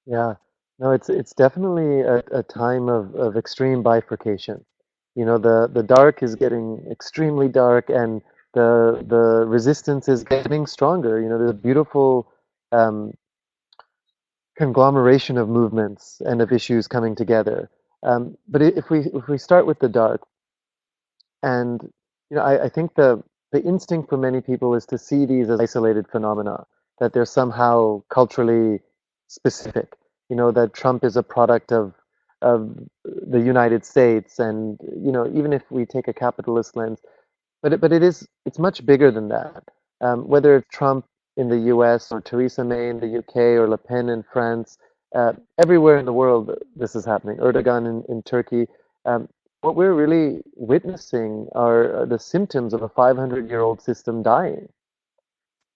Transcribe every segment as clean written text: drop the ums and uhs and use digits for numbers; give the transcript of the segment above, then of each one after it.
Yeah, no, it's definitely a time of extreme bifurcation. You know, the dark is getting extremely dark, and the resistance is getting stronger. You know, there's a beautiful um, conglomeration of movements and of issues coming together. But if we start with the dark, and you know, I think the instinct for many people is to see these as isolated phenomena, that they're somehow culturally specific. You know, that Trump is a product of the United States, and you know, even if we take a capitalist lens, it's much bigger than that. Whether it's Trump in the U.S. or Theresa May in the U.K. or Le Pen in France, everywhere in the world this is happening. Erdogan in Turkey. Um, what we're really witnessing are the symptoms of a 500-year-old system dying.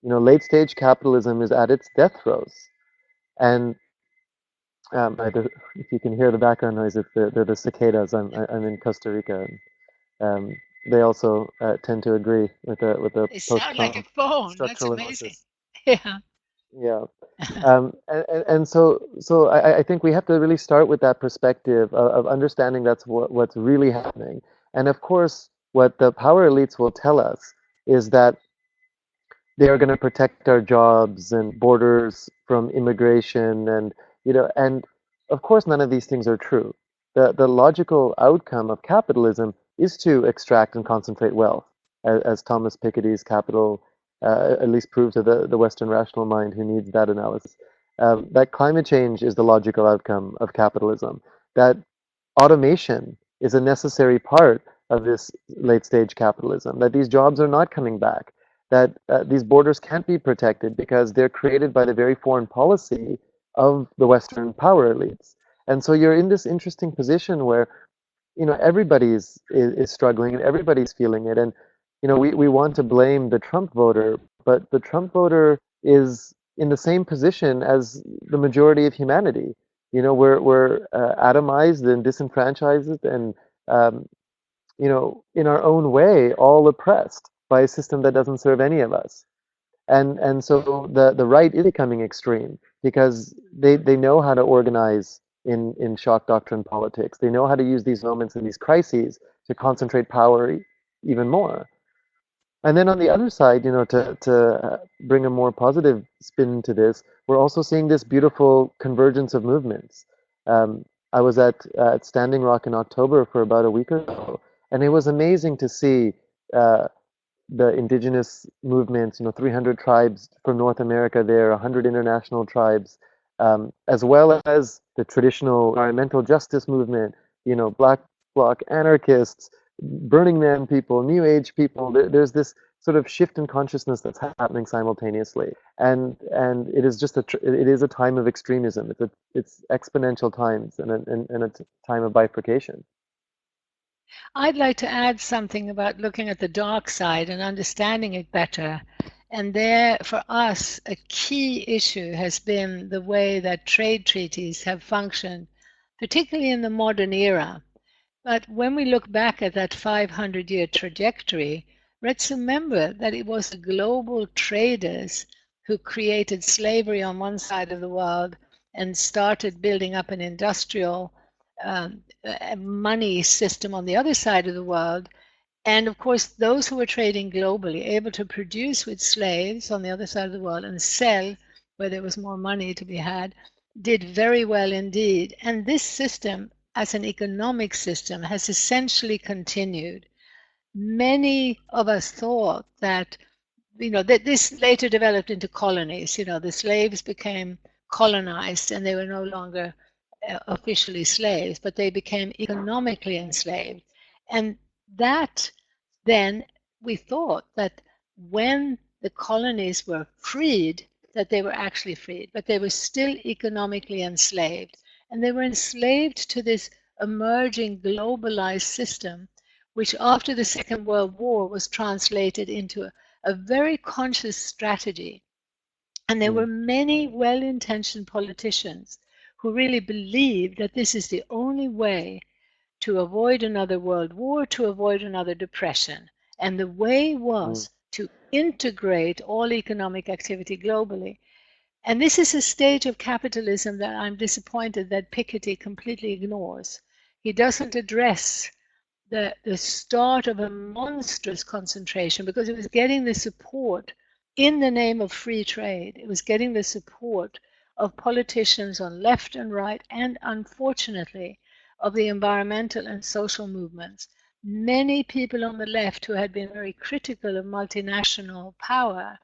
You know, late-stage capitalism is at its death throes, and if you can hear the background noise, they're the cicadas. I'm in Costa Rica. Um, they also tend to agree with the They sound like a phone. That's post-structural amazing. analysis. Yeah. Yeah. And so I think we have to really start with that perspective of understanding that's what's really happening. And of course, what the power elites will tell us is that they are going to protect our jobs and borders from immigration, and you know, and of course none of these things are true. The logical outcome of capitalism is to extract and concentrate wealth, as Thomas Piketty's Capital at least proved to the Western rational mind who needs that analysis. That climate change is the logical outcome of capitalism. That automation is a necessary part of this late stage capitalism, that these jobs are not coming back, that these borders can't be protected because they're created by the very foreign policy of the Western power elites. And so you're in this interesting position where, you know, everybody is struggling and everybody's feeling it. And, you know, we want to blame the Trump voter, but the Trump voter is in the same position as the majority of humanity. You know, we're atomized and disenfranchised and, um, you know, in our own way, all oppressed by a system that doesn't serve any of us. And so the right is becoming extreme because they know how to organize in shock doctrine politics. They know how to use these moments and these crises to concentrate power even more. And then on the other side, you know, to bring a more positive spin to this, we're also seeing this beautiful convergence of movements. Um, I was at Standing Rock in October for about a week or so, and it was amazing to see uh, the indigenous movements, you know, 300 tribes from North America there, 100 international tribes, as well as the traditional environmental justice movement, you know, Black Bloc anarchists, Burning Man people, New Age people. There's this sort of shift in consciousness that's happening simultaneously, and it is just it is a time of extremism. It's exponential times and a time of bifurcation. I'd like to add something about looking at the dark side and understanding it better. And there, for us, a key issue has been the way that trade treaties have functioned, particularly in the modern era. But when we look back at that 500-year trajectory, let's remember that it was the global traders who created slavery on one side of the world and started building up an industrial money system on the other side of the world. And of course, those who were trading globally, able to produce with slaves on the other side of the world and sell where there was more money to be had, did very well indeed. And this system, as an economic system, has essentially continued. Many of us thought that, that this later developed into colonies. The slaves became colonized and they were no longer officially slaves, but they became economically enslaved. And that then we thought that when the colonies were freed, that they were actually freed, but they were still economically enslaved. And they were enslaved to this emerging globalized system, which after the Second World War was translated into a very conscious strategy. And there were Mm, many well intentioned politicians who really believed that this is the only way to avoid another world war, to avoid another depression. And the way mm, was to integrate all economic activity globally. And this is a stage of capitalism that I'm disappointed that Piketty completely ignores. He doesn't address the start of a monstrous concentration because it was getting the support in the name of free trade. It was getting the support of politicians on left and right, and unfortunately, of the environmental and social movements. Many people on the left who had been very critical of multinational power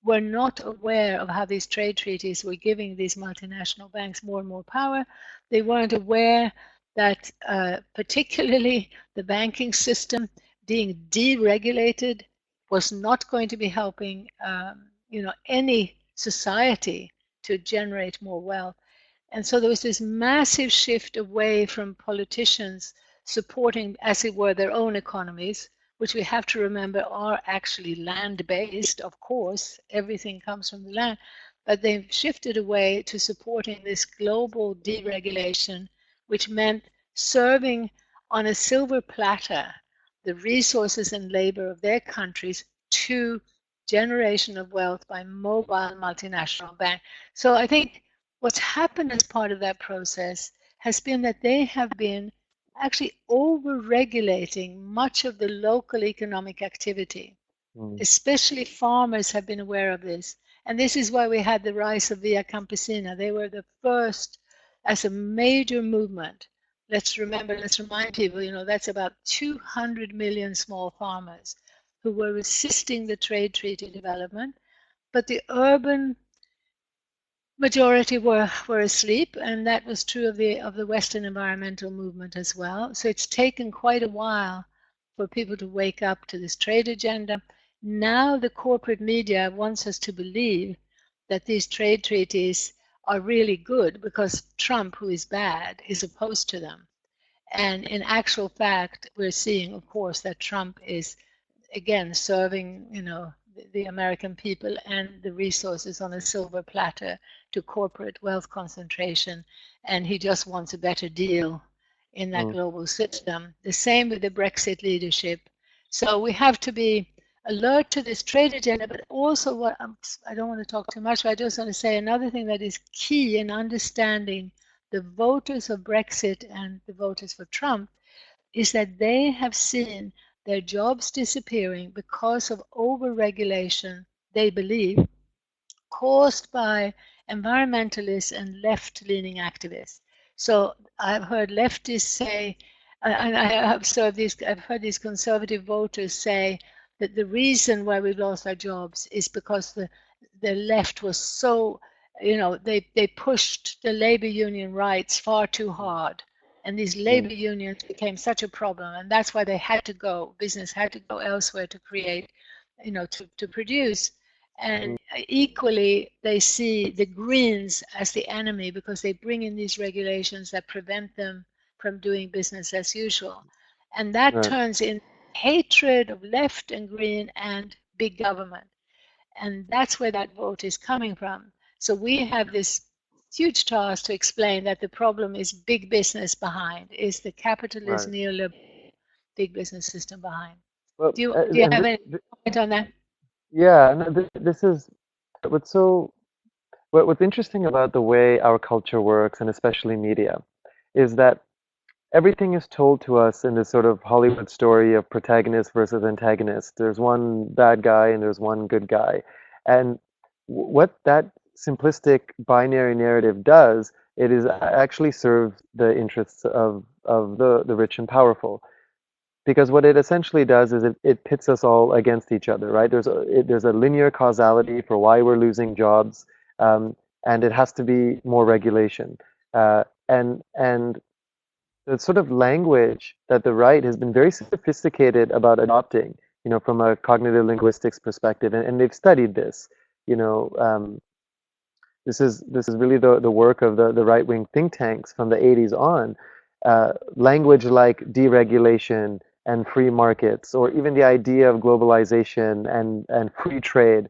were not aware of how these trade treaties were giving these multinational banks more and more power. They weren't aware that particularly the banking system being deregulated was not going to be helping any society to generate more wealth. And so there was this massive shift away from politicians supporting, as it were, their own economies, which we have to remember are actually land-based, of course, everything comes from the land, but they've shifted away to supporting this global deregulation, which meant serving on a silver platter the resources and labor of their countries to generation of wealth by mobile multinational banks. So I think what's happened as part of that process has been that they have been actually over-regulating much of the local economic activity. Mm. Especially farmers have been aware of this. And this is why we had the rise of Via Campesina. They were the first as a major movement. Let's remember, let's remind people, that's about 200 million small farmers who were resisting the trade treaty development. But the urban majority were asleep, and that was true of the Western environmental movement as well. So it's taken quite a while for people to wake up to this trade agenda. Now the corporate media wants us to believe that these trade treaties are really good because Trump, who is bad, is opposed to them. And in actual fact, we're seeing, of course, that Trump is again serving, the American people and the resources on a silver platter to corporate wealth concentration, and he just wants a better deal in that Mm. global system. The same with the Brexit leadership. So we have to be alert to this trade agenda, but also I don't want to talk too much, but I just want to say another thing that is key in understanding the voters of Brexit and the voters for Trump is that they have seen their jobs disappearing because of over-regulation, they believe, caused by environmentalists and left-leaning activists. So I've heard leftists say, and I've heard these conservative voters say that the reason why we've lost our jobs is because the left was so, they pushed the labor union rights far too hard. And these Mm. labor unions became such a problem, and that's why they had to go, business had to go elsewhere to create, to produce. Mm. And equally, they see the Greens as the enemy because they bring in these regulations that prevent them from doing business as usual. And that Right. turns in hatred of left and green and big government. And that's where that vote is coming from. So we have this huge task to explain that the problem is big business behind, is the capitalist Right. neoliberal big business system behind. Well, Do you and have any comment on that? yeah, no, this is what's so what's interesting about the way our culture works, and especially media, is that everything is told to us in this sort of Hollywood story of protagonist versus antagonist. There's one bad guy and there's one good guy. And what that simplistic binary narrative does, it is actually serves the interests of the rich and powerful. Because what it essentially does is it pits us all against each other, right? There's a linear causality for why we're losing jobs, um, and it has to be more regulation. And the sort of language that the right has been very sophisticated about adopting, from a cognitive linguistics perspective, and they've studied this. You know, this is really the work of the right wing think tanks from the 80s on. Language like deregulation and free markets, or even the idea of globalization and free trade,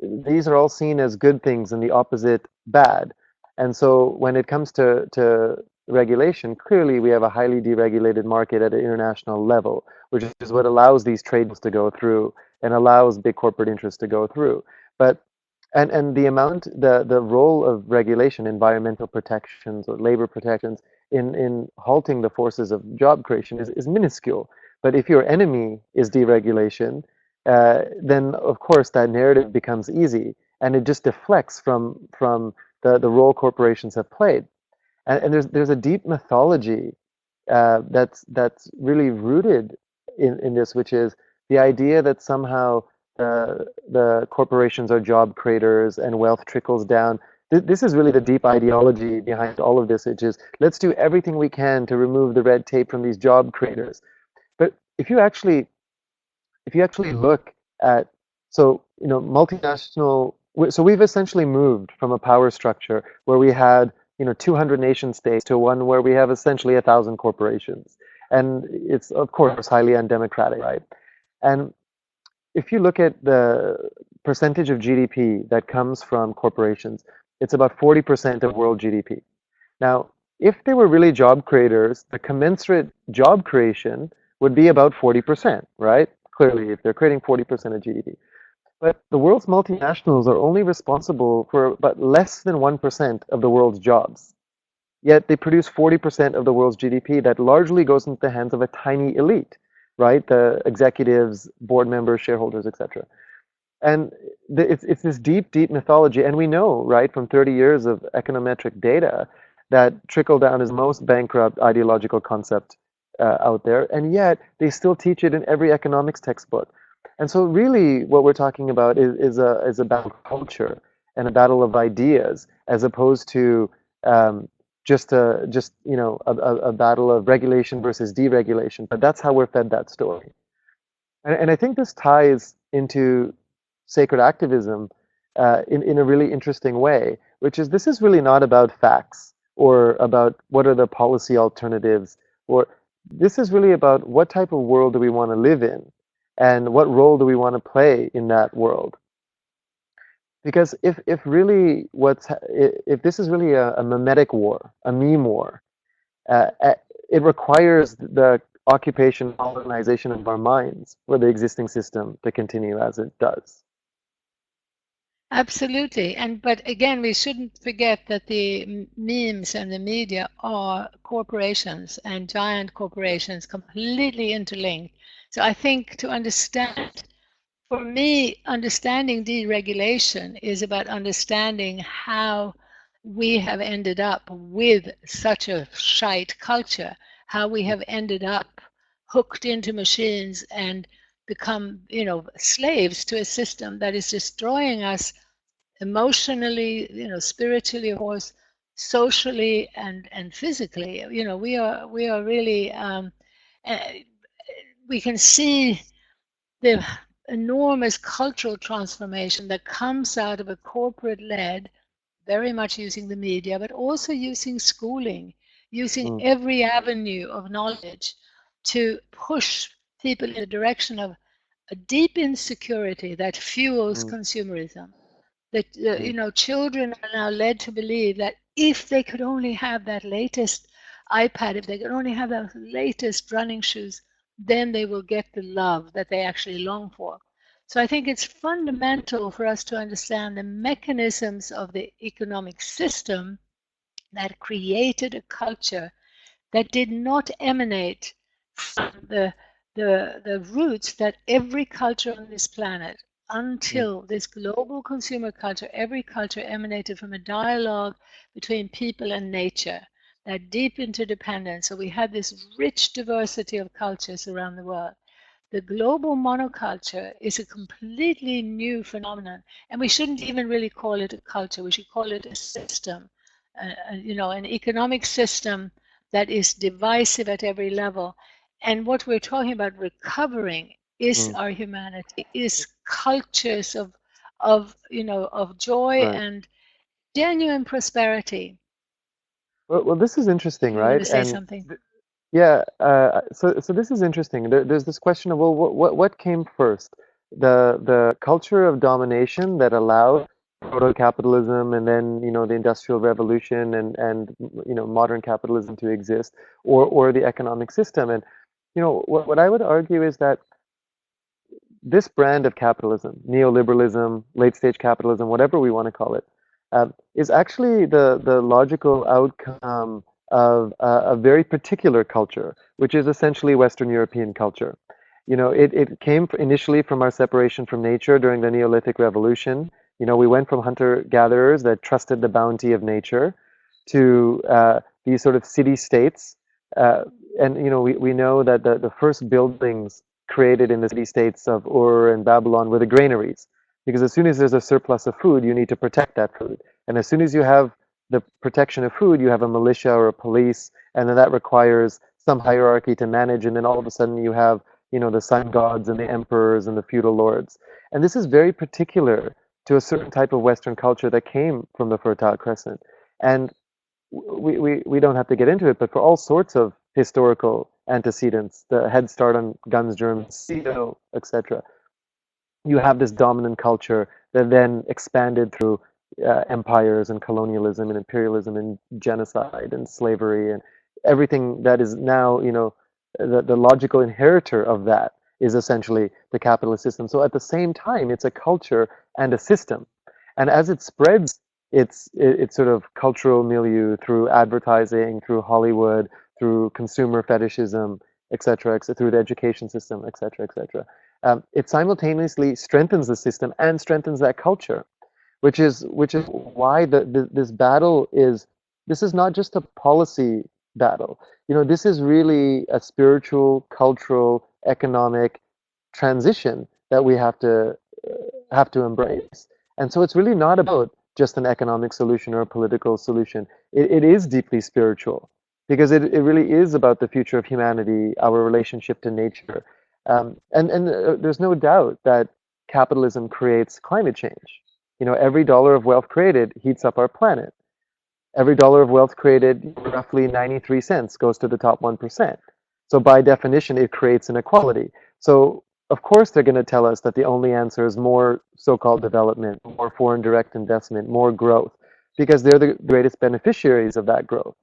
these are all seen as good things and the opposite bad. And so when it comes to regulation, clearly we have a highly deregulated market at an international level, which is what allows these trades to go through and allows big corporate interests to go through. But And the role of regulation, environmental protections or labor protections in halting the forces of job creation is minuscule. But if your enemy is deregulation, then of course that narrative becomes easy, and it just deflects from the role corporations have played. And there's a deep mythology that's really rooted in this, which is the idea that somehow the corporations are job creators and wealth trickles down. This is really the deep ideology behind all of this, which is let's do everything we can to remove the red tape from these job creators. But if you actually look at, so multinational, so we've essentially moved from a power structure where we had 200 nation states to one where we have essentially 1,000 corporations, and it's of course highly undemocratic, right? And if you look at the percentage of GDP that comes from corporations, it's about 40% of world GDP. Now, if they were really job creators, the commensurate job creation would be about 40%, right? Clearly, if they're creating 40% of GDP. But the world's multinationals are only responsible for about less than 1% of the world's jobs. Yet they produce 40% of the world's GDP that largely goes into the hands of a tiny elite, right? The executives, board members, shareholders, etc. And it's this deep, deep mythology. And we know, right, from 30 years of econometric data that trickle down is the most bankrupt ideological concept out there. And yet they still teach it in every economics textbook. And so really what we're talking about is a battle of culture and a battle of ideas, as opposed to a battle of regulation versus deregulation. But that's how we're fed that story. And I think this ties into sacred activism in a really interesting way, which is this is really not about facts or about what are the policy alternatives, or this is really about what type of world do we want to live in and what role do we want to play in that world. Because if this is really a mimetic war, a meme war, it requires the occupation, colonization of our minds for the existing system to continue as it does. Absolutely. But again, we shouldn't forget that the memes and the media are corporations, and giant corporations, completely interlinked. So I think to understand, for me, understanding deregulation is about understanding how we have ended up with such a shite culture, how we have ended up hooked into machines and become, slaves to a system that is destroying us emotionally, spiritually, of course, socially, and physically. We are really, uh, we can see the enormous cultural transformation that comes out of a corporate led, very much using the media, but also using schooling, using Mm, every avenue of knowledge to push people in the direction of a deep insecurity that fuels mm, consumerism. That mm, children are now led to believe that if they could only have that latest iPad, if they could only have those latest running shoes, then they will get the love that they actually long for. So I think it's fundamental for us to understand the mechanisms of the economic system that created a culture that did not emanate from the roots that every culture on this planet, mm, until this global consumer culture, every culture emanated from a dialogue between people and nature, that deep interdependence. So we had this rich diversity of cultures around the world. The global monoculture is a completely new phenomenon, and we shouldn't even really call it a culture. We should call it a system, an economic system that is divisive at every level. And what we're talking about recovering is mm. our humanity, is cultures of joy Right. and genuine prosperity. Well, this is interesting, You were going right? to say And something. yeah, so this is interesting. There's this question of, well, what came first? The culture of domination that allowed proto-capitalism and then the Industrial Revolution and modern capitalism to exist, or the economic system. And what I would argue is that this brand of capitalism, neoliberalism, late stage capitalism, whatever we want to call it, is actually the logical outcome of a very particular culture, which is essentially Western European culture. You know, it came initially from our separation from nature during the Neolithic Revolution. You know, we went from hunter-gatherers that trusted the bounty of nature to these sort of city-states. And, you know, we know that the first buildings created in the city-states of Ur and Babylon were the granaries. Because as soon as there's a surplus of food, you need to protect that food. And as soon as you have the protection of food, you have a militia or a police, and then that requires some hierarchy to manage. And then all of a sudden you have, you know, the sun gods and the emperors and the feudal lords. And this is very particular to a certain type of Western culture that came from the Fertile Crescent. And we don't have to get into it, but for all sorts of historical antecedents, the head start on guns, germs, etc., you have this dominant culture that then expanded through empires and colonialism and imperialism and genocide and slavery and everything that is now, you know, the logical inheritor of that is essentially the capitalist system. So at the same time, it's a culture and a system. And as it spreads its sort of cultural milieu through advertising, through Hollywood, through consumer fetishism, etc., through the education system, etc., it simultaneously strengthens the system and strengthens that culture, which is why this battle is. This is not just a policy battle. You know, this is really a spiritual, cultural, economic transition that we have to embrace. And so it's really not about just an economic solution or a political solution. It is deeply spiritual because it really is about the future of humanity, our relationship to nature. And there's no doubt that capitalism creates climate change. You know, every dollar of wealth created heats up our planet. Every dollar of wealth created, roughly 93 cents, goes to the top 1%. So by definition, it creates inequality. So of course they're going to tell us that the only answer is more so-called development, more foreign direct investment, more growth, because they're the greatest beneficiaries of that growth.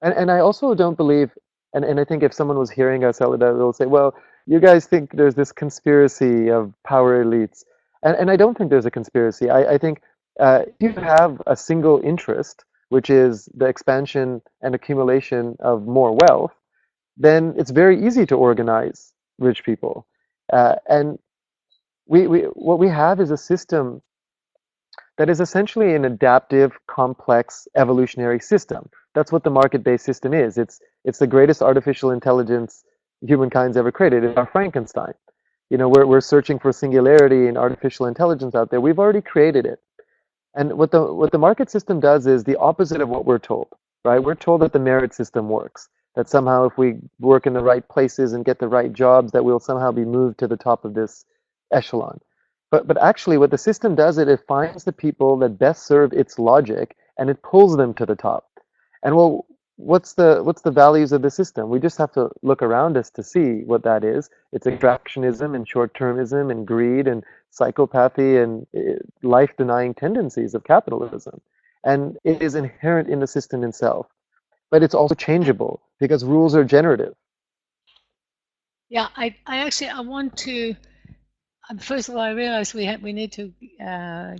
And I also don't believe, and I think if someone was hearing us, they'll say, well, you guys think there's this conspiracy of power elites. And I don't think there's a conspiracy. I think if you have a single interest, which is the expansion and accumulation of more wealth, then it's very easy to organize rich people. And what we have is a system that is essentially an adaptive, complex, evolutionary system. That's what the market-based system is. It's the greatest artificial intelligence humankind's ever created. It's our Frankenstein. You know, we're searching for singularity and artificial intelligence out there. We've already created it. And what the market system does is the opposite of what we're told, right? We're told that the merit system works, that somehow if we work in the right places and get the right jobs, that we'll somehow be moved to the top of this echelon. But actually what the system does is it finds the people that best serve its logic and it pulls them to the top. And well, what's the values of the system? We just have to look around us to see what that is. It's extractionism and short-termism and greed and psychopathy and life-denying tendencies of capitalism. And it is inherent in the system itself. But it's also changeable because rules are generative. Yeah, I want to. First of all, I realize we need to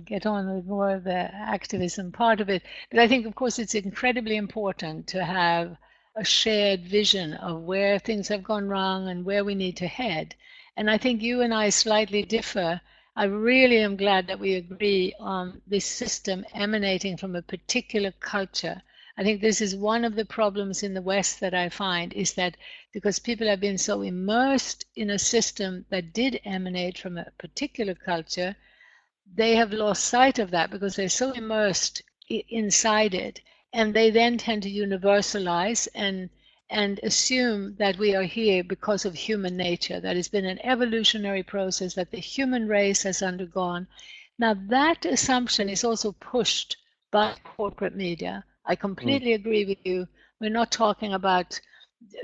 get on with more of the activism part of it. But I think, of course, it's incredibly important to have a shared vision of where things have gone wrong and where we need to head. And I think you and I slightly differ. I really am glad that we agree on this system emanating from a particular culture. I think this is one of the problems in the West that I find is that because people have been so immersed in a system that did emanate from a particular culture, they have lost sight of that because they're so immersed inside it. And they then tend to universalize and assume that we are here because of human nature, that it's been an evolutionary process that the human race has undergone. Now, that assumption is also pushed by corporate media. I completely agree with you. We're not talking about,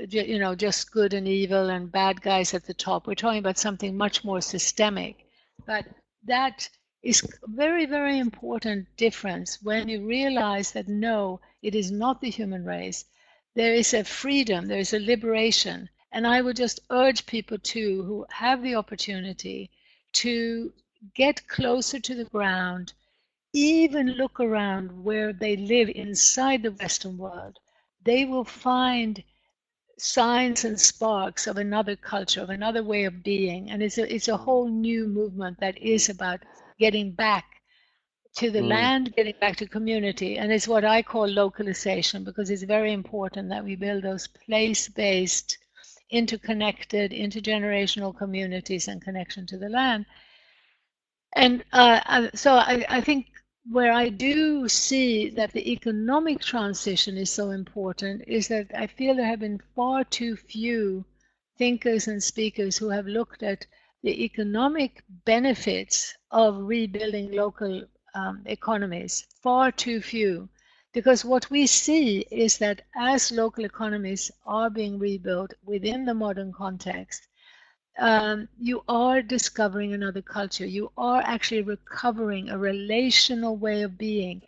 you know, just good and evil and bad guys at the top. We're talking about something much more systemic. But that is a very, very important difference when you realize that no, it is not the human race. There is a freedom, there is a liberation. And I would just urge people too who have the opportunity to get closer to the ground, even look around where they live inside the Western world, they will find signs and sparks of another culture, of another way of being. And it's a Mm, whole new movement that is about getting back to the mm, land, getting back to community. And it's what I call localization, because it's very important that we build those place-based, interconnected, intergenerational communities and connection to the land. And so I think where I do see that the economic transition is so important is that I feel there have been far too few thinkers and speakers who have looked at the economic benefits of rebuilding local economies. Far too few. Because what we see is that as local economies are being rebuilt within the modern context, you are discovering another culture. You are actually recovering a relational way of being.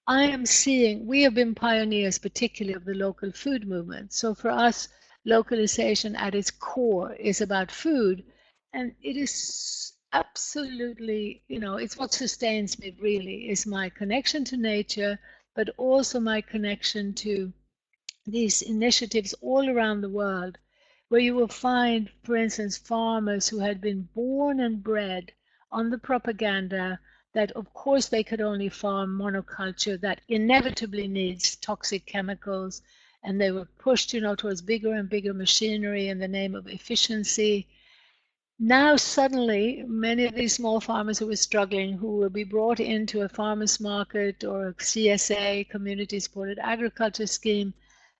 I am seeing, we have been pioneers, particularly of the local food movement. So for us, localization at its core is about food. And it is absolutely, it's what sustains me really, is my connection to nature, but also my connection to these initiatives all around the world where you will find, for instance, farmers who had been born and bred on the propaganda that, of course, they could only farm monoculture that inevitably needs toxic chemicals, and they were pushed, towards bigger and bigger machinery in the name of efficiency. Now, suddenly, many of these small farmers who were struggling, who will be brought into a farmers market or a CSA, community supported agriculture scheme,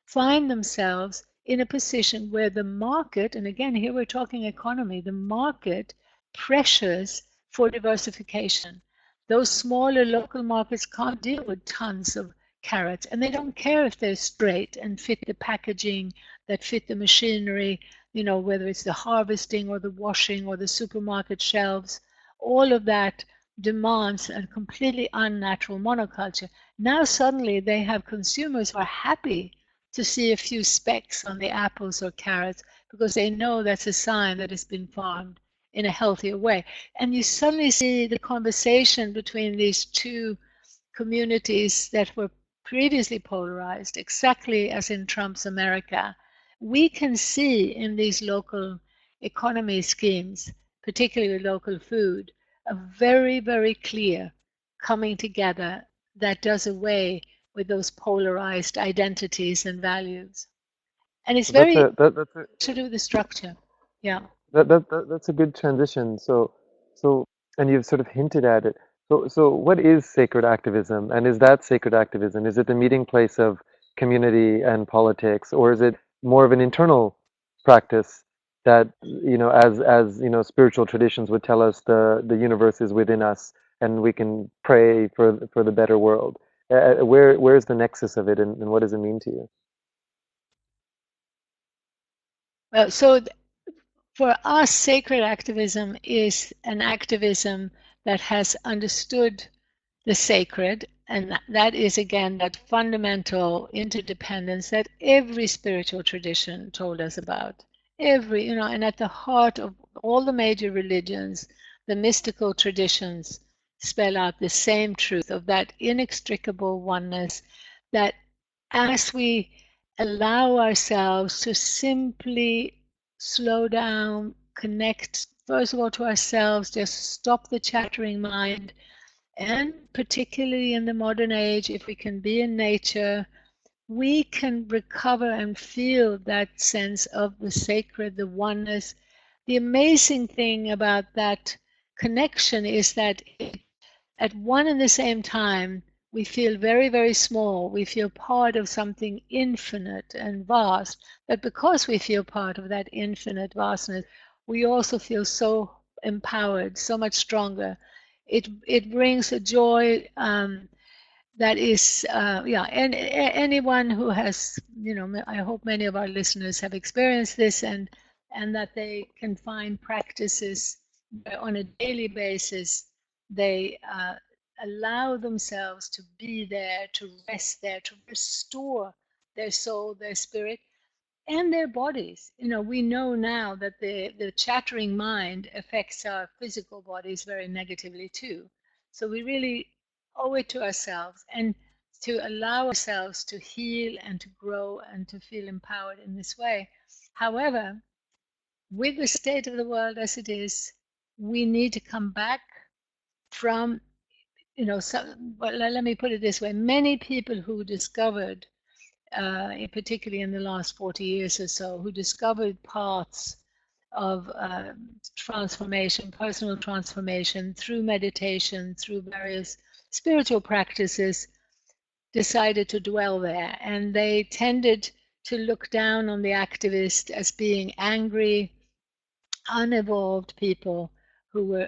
find themselves in a position where the market, and again, here we're talking economy, the market pressures for diversification. Those smaller local markets can't deal with tons of carrots, and they don't care if they're straight and fit the packaging, that fit the machinery, whether it's the harvesting or the washing or the supermarket shelves. All of that demands a completely unnatural monoculture. Now suddenly they have consumers who are happy to see a few specks on the apples or carrots because they know that's a sign that it's been farmed in a healthier way. And you suddenly see the conversation between these two communities that were previously polarized, exactly as in Trump's America. We can see in these local economy schemes, particularly local food, a very, very clear coming together that does away with those polarized identities and values. And it's that's very a that's a to do with the structure. Yeah. that's a good transition. So, and you've sort of hinted at it. So, what is sacred activism, and is that sacred activism? Is it the meeting place of community and politics, or is it more of an internal practice that, spiritual traditions would tell us the universe is within us, and we can pray for the better world? Where's the nexus of it, and what does it mean to you? Well, so for us, sacred activism is an activism that has understood the sacred, and that is again that fundamental interdependence that every spiritual tradition told us about. And at the heart of all the major religions, the mystical traditions spell out the same truth of that inextricable oneness, that as we allow ourselves to simply slow down, connect first of all to ourselves, just stop the chattering mind, and particularly in the modern age, if we can be in nature, we can recover and feel that sense of the sacred, the oneness. The amazing thing about that connection is that at one and the same time, we feel very, very small. We feel part of something infinite and vast. But because we feel part of that infinite vastness, we also feel so empowered, so much stronger. It brings a joy that is, yeah. And anyone who has, I hope many of our listeners have experienced this, and that they can find practices on a daily basis. They allow themselves to be there, to rest there, to restore their soul, their spirit, and their bodies. We know now that the chattering mind affects our physical bodies very negatively too. So we really owe it to ourselves and to allow ourselves to heal and to grow and to feel empowered in this way. However, with the state of the world as it is, we need to come back from, well, let me put it this way. Many people who discovered, particularly in the last 40 years or so, who discovered paths of transformation, personal transformation through meditation, through various spiritual practices, decided to dwell there. And they tended to look down on the activist as being angry, unevolved people who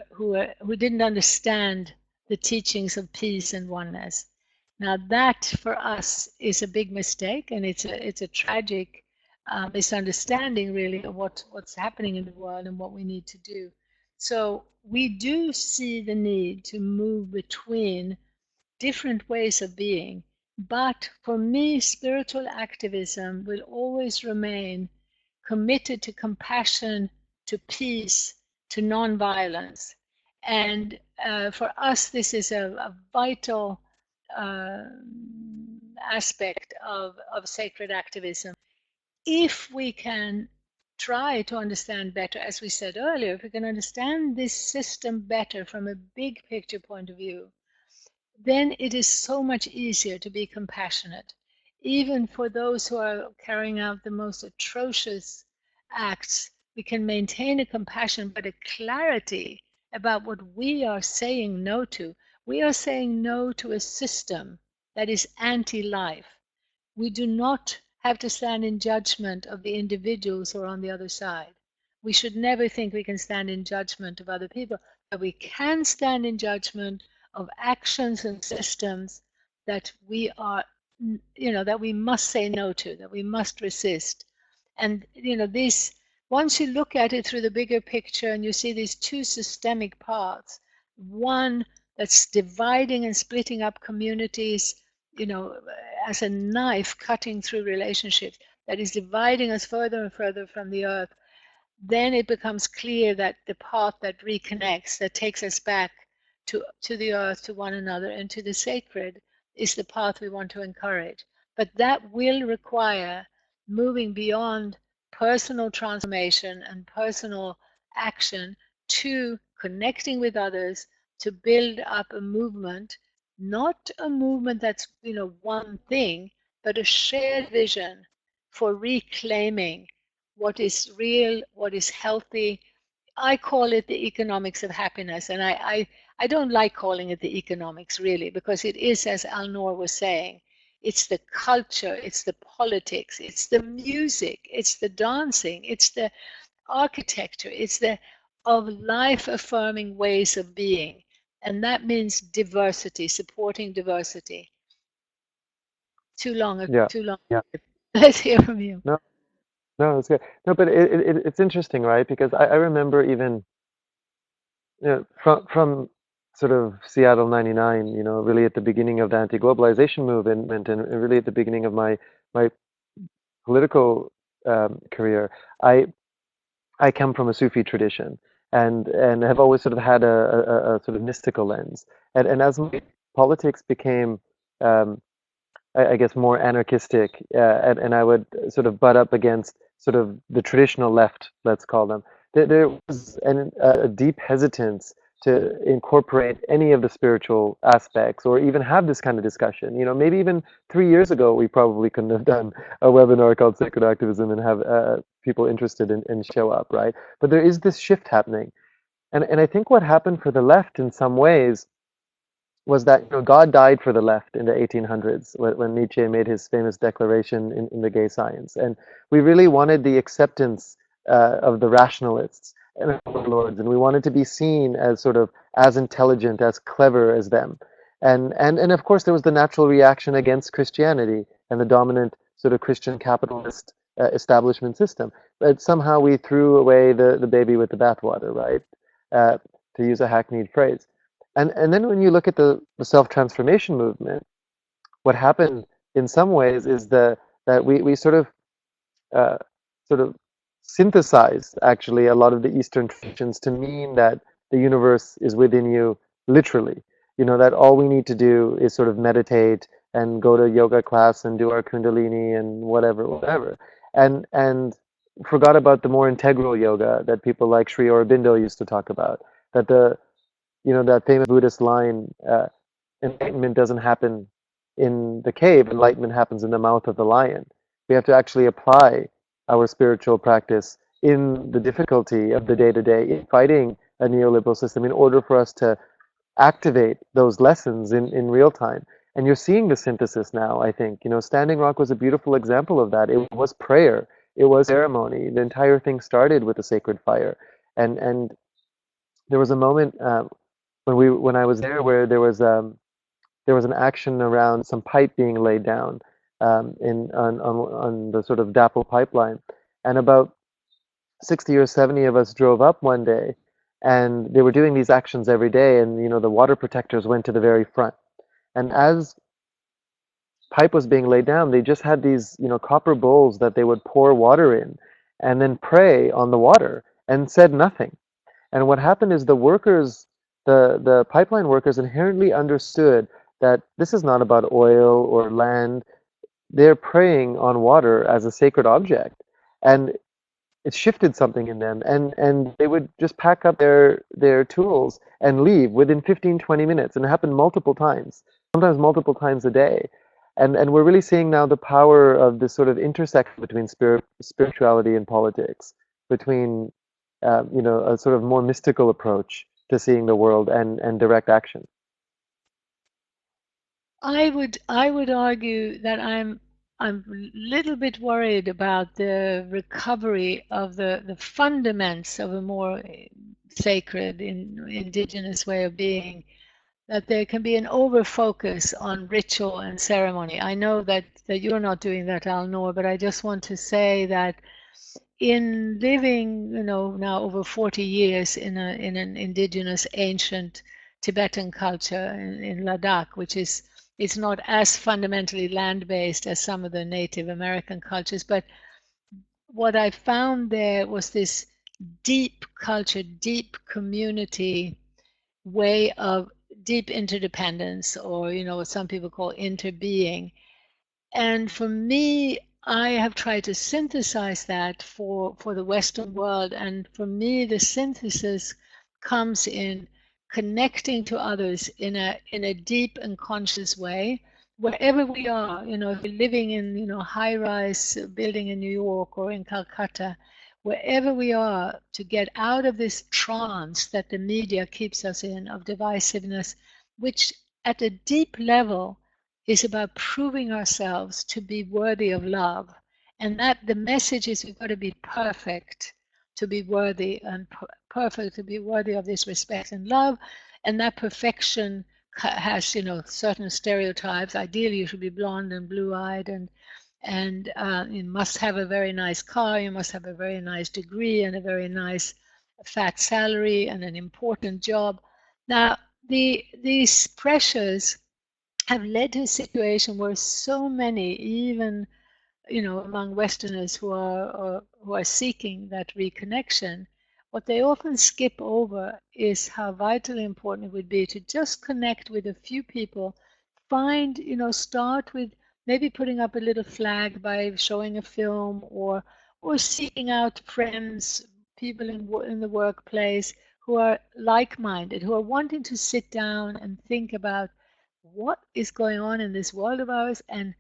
didn't understand the teachings of peace and oneness. Now that for us is a big mistake, and it's a tragic misunderstanding really of what's happening in the world and what we need to do. So we do see the need to move between different ways of being, but for me, spiritual activism will always remain committed to compassion, to peace, to nonviolence. And for us, this is a vital uh, aspect of sacred activism. If we can try to understand better, as we said earlier, if we can understand this system better from a big picture point of view, then it is so much easier to be compassionate, even for those who are carrying out the most atrocious acts. We can maintain a compassion, but a clarity about what we are saying no to. We are saying no to a system that is anti life. We do not have to stand in judgment of the individuals who are on the other side. We should never think we can stand in judgment of other people, but we can stand in judgment of actions and systems that we are, that we must say no to, that we must resist. And, this, once you look at it through the bigger picture and you see these two systemic parts, one that's dividing and splitting up communities, as a knife cutting through relationships, that is dividing us further and further from the earth, then it becomes clear that the path that reconnects, that takes us back to the earth, to one another, and to the sacred, is the path we want to encourage. But that will require moving beyond personal transformation and personal action to connecting with others to build up a movement, not a movement that's one thing, but a shared vision for reclaiming what is real, what is healthy. I call it the economics of happiness, and I don't like calling it the economics really, because it is, as Alnoor was saying, it's the culture, it's the politics, it's the music, it's the dancing, it's the architecture, it's the of life affirming ways of being. And that means diversity, supporting diversity. Too long, Yeah. too long. Yeah. Let's hear from you. No, no, it's good. No, but it's interesting, right? Because I remember even, from sort of Seattle 99, really at the beginning of the anti-globalization movement and really at the beginning of my political career, I I come from a Sufi tradition and have always sort of had a sort of mystical lens. And as my politics became, um, I guess, more anarchistic, and I would sort of butt up against sort of the traditional left, let's call them. There was a deep hesitance to incorporate any of the spiritual aspects or even have this kind of discussion. Maybe even 3 years ago, we probably couldn't have done a webinar called Sacred Activism and have people interested in show up, right? But there is this shift happening. And I think what happened for the left in some ways was that God died for the left in the 1800s when Nietzsche made his famous declaration in the Gay Science, and we really wanted the acceptance of the rationalists and overlords, and we wanted to be seen as sort of as intelligent, as clever as them, and of course there was the natural reaction against Christianity and the dominant sort of Christian capitalist establishment system, but somehow we threw away the baby with the bathwater, right? Uh, to use a hackneyed phrase. And then when you look at the self-transformation movement, what happened in some ways is that we sort of uh, sort of synthesized actually a lot of the Eastern traditions to mean that the universe is within you literally. You know, that all we need to do is sort of meditate and go to yoga class and do our kundalini and whatever, whatever. And forgot about the more integral yoga that people like Sri Aurobindo used to talk about. That the, you know, that famous Buddhist line, enlightenment doesn't happen in the cave, enlightenment happens in the mouth of the lion. We have to actually apply our spiritual practice in the difficulty of the day to day, in fighting a neoliberal system, in order for us to activate those lessons in real time. And you're seeing the synthesis now, I think. You know, Standing Rock was a beautiful example of that. It was prayer, it was ceremony. The entire thing started with a sacred fire. And there was a moment when I was there where there was an action around some pipe being laid down on the sort of DAPL pipeline, and about 60 or 70 of us drove up one day, and they were doing these actions every day, and you know the water protectors went to the very front, and as pipe was being laid down, they just had these, you know, copper bowls that they would pour water in, and then pray on the water, and said nothing. And what happened is the workers, the pipeline workers, inherently understood that this is not about oil or land. They're preying on water as a sacred object, and it shifted something in them. And they would just pack up their tools and leave within 15-20 minutes, and it happened multiple times, sometimes multiple times a day. And we're really seeing now the power of this sort of intersection between spirituality and politics, between you know, a sort of more mystical approach to seeing the world and direct action. I would argue that I'm a little bit worried about the recovery of the fundaments of a more sacred indigenous way of being, that there can be an over focus on ritual and ceremony. I know that you're not doing that, Alnoor, but I just want to say that in living, you know, now over 40 years in an indigenous ancient Tibetan culture in Ladakh, which is, it's not as fundamentally land-based as some of the Native American cultures, but what I found there was this deep culture, deep community way of deep interdependence, or you know what some people call interbeing. And for me, I have tried to synthesize that for the Western world. And for me, the synthesis comes in connecting to others in a deep and conscious way, wherever we are. You know, if we're living in, you know, high-rise building in New York or in Calcutta, wherever we are, to get out of this trance that the media keeps us in of divisiveness, which at a deep level is about proving ourselves to be worthy of love. And that the message is we've got to be perfect to be worthy, and perfect to be worthy of this respect and love. And that perfection has, you know, certain stereotypes. Ideally, you should be blonde and blue-eyed, and you must have a very nice car, you must have a very nice degree and a very nice fat salary and an important job. Now, these pressures have led to a situation where so many, even, you know, among Westerners who are seeking that reconnection, what they often skip over is how vitally important it would be to just connect with a few people. Find, you know, start with maybe putting up a little flag by showing a film, or seeking out friends, people in the workplace who are like-minded, who are wanting to sit down and think about what is going on in this world of ours, and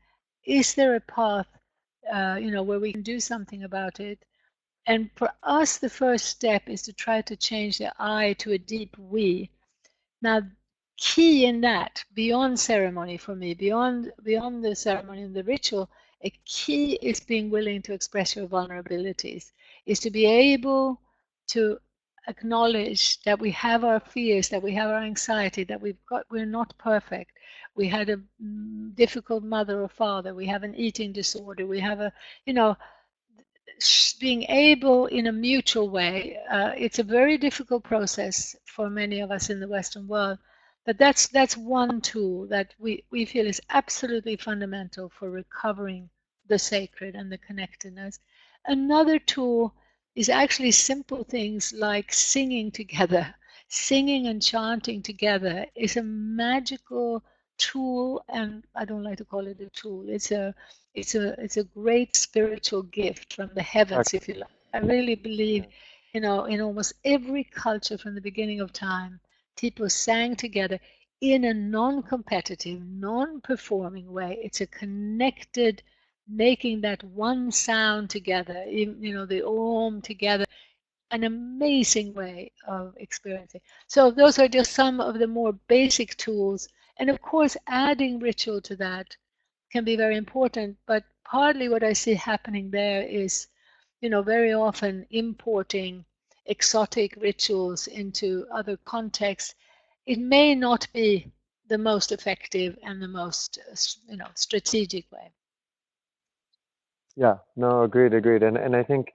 is there a path, you know, where we can do something about it. And for us, the first step is to try to change the I to a deep we. Now, key in that, beyond ceremony for me, beyond the ceremony and the ritual, a key is being willing to express your vulnerabilities, is to be able to acknowledge that we have our fears, that we have our anxiety, that we're not perfect. We had a difficult mother or father, we have an eating disorder, we have a, you know, being able in a mutual way. It's a very difficult process for many of us in the Western world, but that's one tool that we feel is absolutely fundamental for recovering the sacred and the connectedness. Another tool is actually simple things like singing together. Singing and chanting together is a magical tool, and I don't like to call it a tool. It's a great spiritual gift from the heavens, if you like. I really believe, Yeah. in almost every culture from the beginning of time, people sang together in a non-competitive, non-performing way. It's a connected, making that one sound together, the Om together, an amazing way of experiencing. So those are just some of the more basic tools. And of course, adding ritual to that can be very important. But partly what I see happening there is, very often importing exotic rituals into other contexts. It may not be the most effective and the most, strategic way. Yeah, no, agreed, agreed. And I think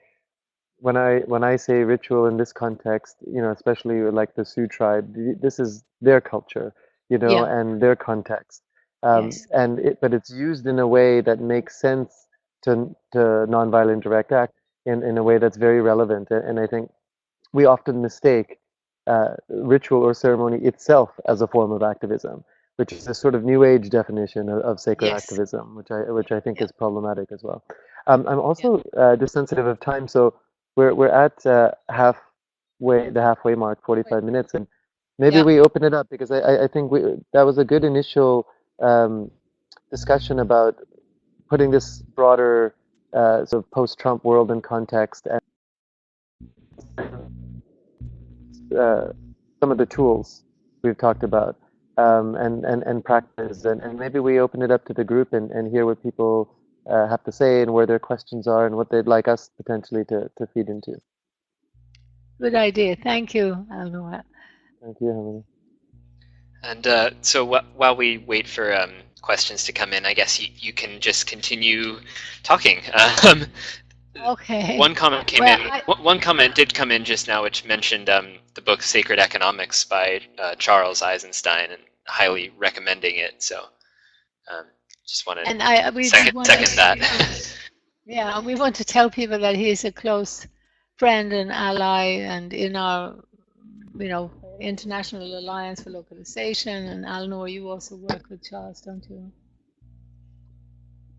when I say ritual in this context, especially with, like, the Sioux tribe, this is their culture, Yeah. and their context. Yes. But it's used in a way that makes sense to nonviolent direct act in a way that's very relevant. And I think we often mistake ritual or ceremony itself as a form of activism, which is a sort of new age definition of sacred Yes. activism, which I think Yeah. is problematic as well. I'm Yeah. also just sensitive of time, so we're at the halfway mark, Wait. 45 minutes, and maybe Yeah. we open it up because I think that was a good initial um, discussion about putting this broader sort of post-Trump world in context and uh, some of the tools we've talked about, and practice, and maybe we open it up to the group and hear what people have to say and where their questions are and what they'd like us potentially to feed into. Good idea. Thank you, Alnoor. Thank you, Helena. And so while we wait for questions to come in, I guess you can just continue talking. Okay. One comment came Well, in. One comment did come in just now, which mentioned the book Sacred Economics by Charles Eisenstein, and highly recommending it. So um, just want to and we want second that. yeah, we want to tell people that he is a close friend and ally, and in our, International Alliance for Localization. And Alnoor, you also work with Charles, don't you?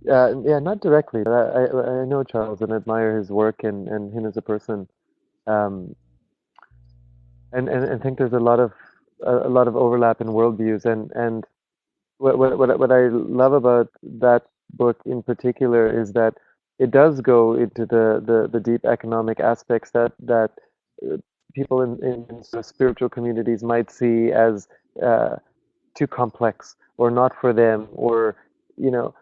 Yeah, not directly, but I know Charles and admire his work and him as a person, um, and think there's a lot of overlap in worldviews, and what I love about that book in particular is that it does go into the deep economic aspects that uh, people in sort of spiritual communities might see as uh, too complex or not for them, or you know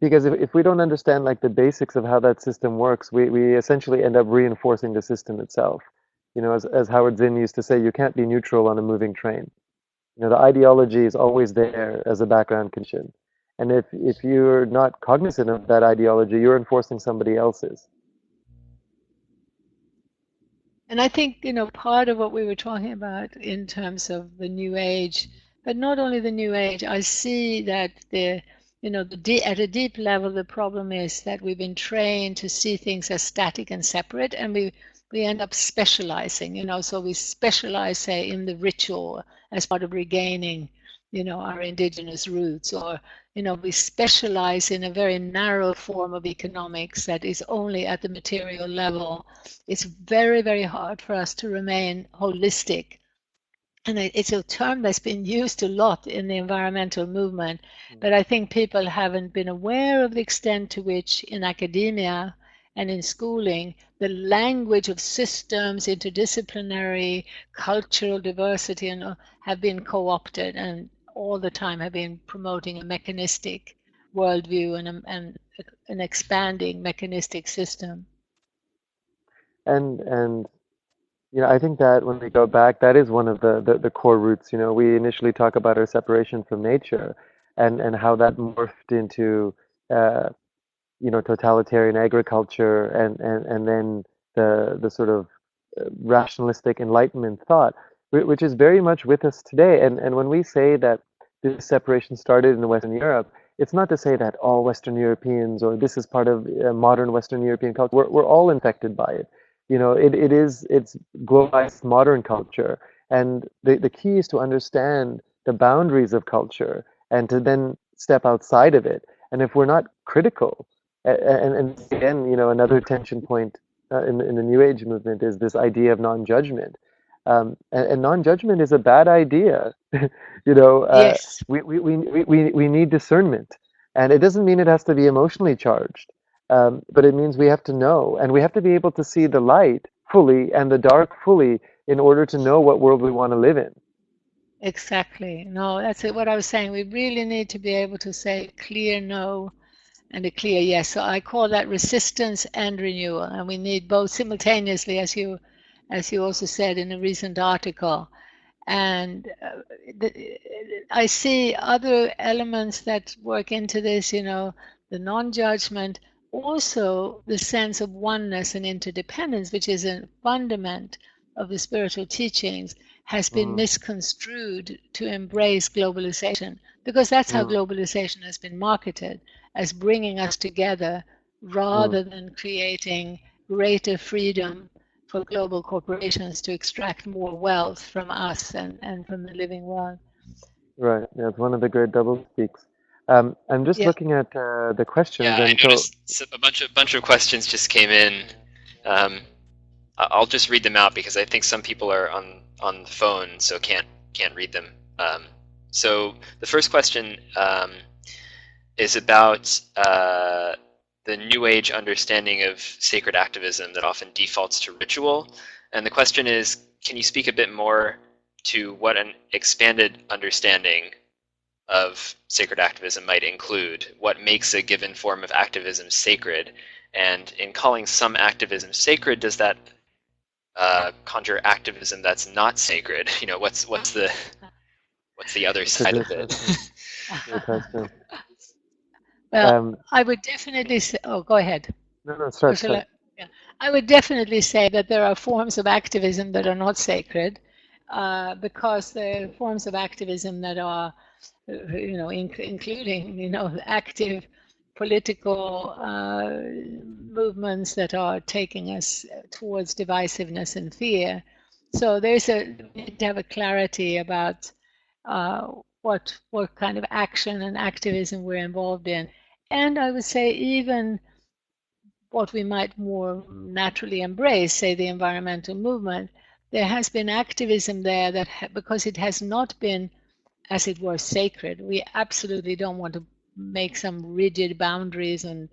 because if we don't understand, like, the basics of how that system works, we essentially end up reinforcing the system itself. As Howard Zinn used to say, you can't be neutral on a moving train. The ideology is always there as a background condition. And if you're not cognizant of that ideology, you're enforcing somebody else's. And I think, part of what we were talking about in terms of the new age, but not only the new age, I see that at a deep level, the problem is that we've been trained to see things as static and separate, and we end up specializing, so we specialize, say, in the ritual as part of regaining, our indigenous roots, or, we specialize in a very narrow form of economics that is only at the material level. It's very, very hard for us to remain holistic. And it's a term that's been used a lot in the environmental movement, but I think people haven't been aware of the extent to which in academia and in schooling, the language of systems, interdisciplinary, cultural diversity, and have been co-opted, and all the time have been promoting a mechanistic worldview and an expanding mechanistic system. And I think that when we go back, that is one of the core roots. We initially talk about our separation from nature and how that morphed into uh, totalitarian agriculture and then the sort of rationalistic Enlightenment thought, which is very much with us today. And when we say that this separation started in Western Europe, it's not to say that all Western Europeans or this is part of modern Western European culture. We're all infected by it. It's globalized modern culture. And the key is to understand the boundaries of culture and to then step outside of it. And if we're not critical, and again, another tension point in the New Age movement is this idea of non-judgment. And non-judgment is a bad idea. you know, uh, Yes, we need discernment. And it doesn't mean it has to be emotionally charged, but it means we have to know, and we have to be able to see the light fully and the dark fully in order to know what world we want to live in. exactly. No, that's it. What I was saying. We really need to be able to say clear no and a clear yes. So I call that resistance and renewal, and we need both simultaneously, as you also said in a recent article. And I see other elements that work into this, the non-judgment, also the sense of oneness and interdependence, which is a fundament of the spiritual teachings, has been Mm, misconstrued to embrace globalization, because that's how mm, globalization has been marketed, as bringing us together mm. rather than creating greater freedom for global corporations to extract more wealth from us and from the living world. Right. Yeah, it's one of the great double speaks. I'm just Yeah. looking at the questions, Yeah, I and so noticed a bunch of questions just came in. Um, I'll just read them out because I think some people are on the phone, so can't read them. So the first question is about the New Age understanding of sacred activism that often defaults to ritual. And the question is, can you speak a bit more to what an expanded understanding of sacred activism might include? What makes a given form of activism sacred? And in calling some activism sacred, does that conjure activism that's not sacred? What's the other it's a side great of it? question. Great question. Well, Um, I would definitely say, oh, go ahead. no, no, Or start, shall start. I? Yeah. I would definitely say that there are forms of activism that are not sacred, because there are forms of activism that are, including, active political movements that are taking us towards divisiveness and fear. So we need to have a clarity about uh, what kind of action and activism we're involved in. And I would say even what we might more naturally embrace, say the environmental movement, there has been activism there that, because it has not been, as it were, sacred, we absolutely don't want to make some rigid boundaries and,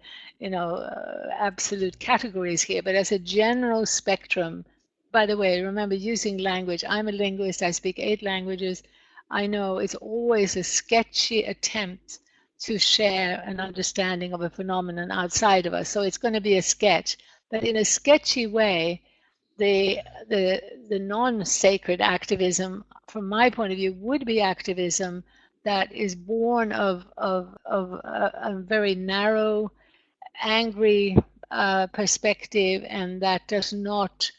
absolute categories here, but as a general spectrum. By the way, remember using language. I'm a linguist, I speak 8 languages. I know it's always a sketchy attempt to share an understanding of a phenomenon outside of us. So it's going to be a sketch, but in a sketchy way, the the non-sacred activism, from my point of view, would be activism that is born of a very narrow, angry perspective, and that does not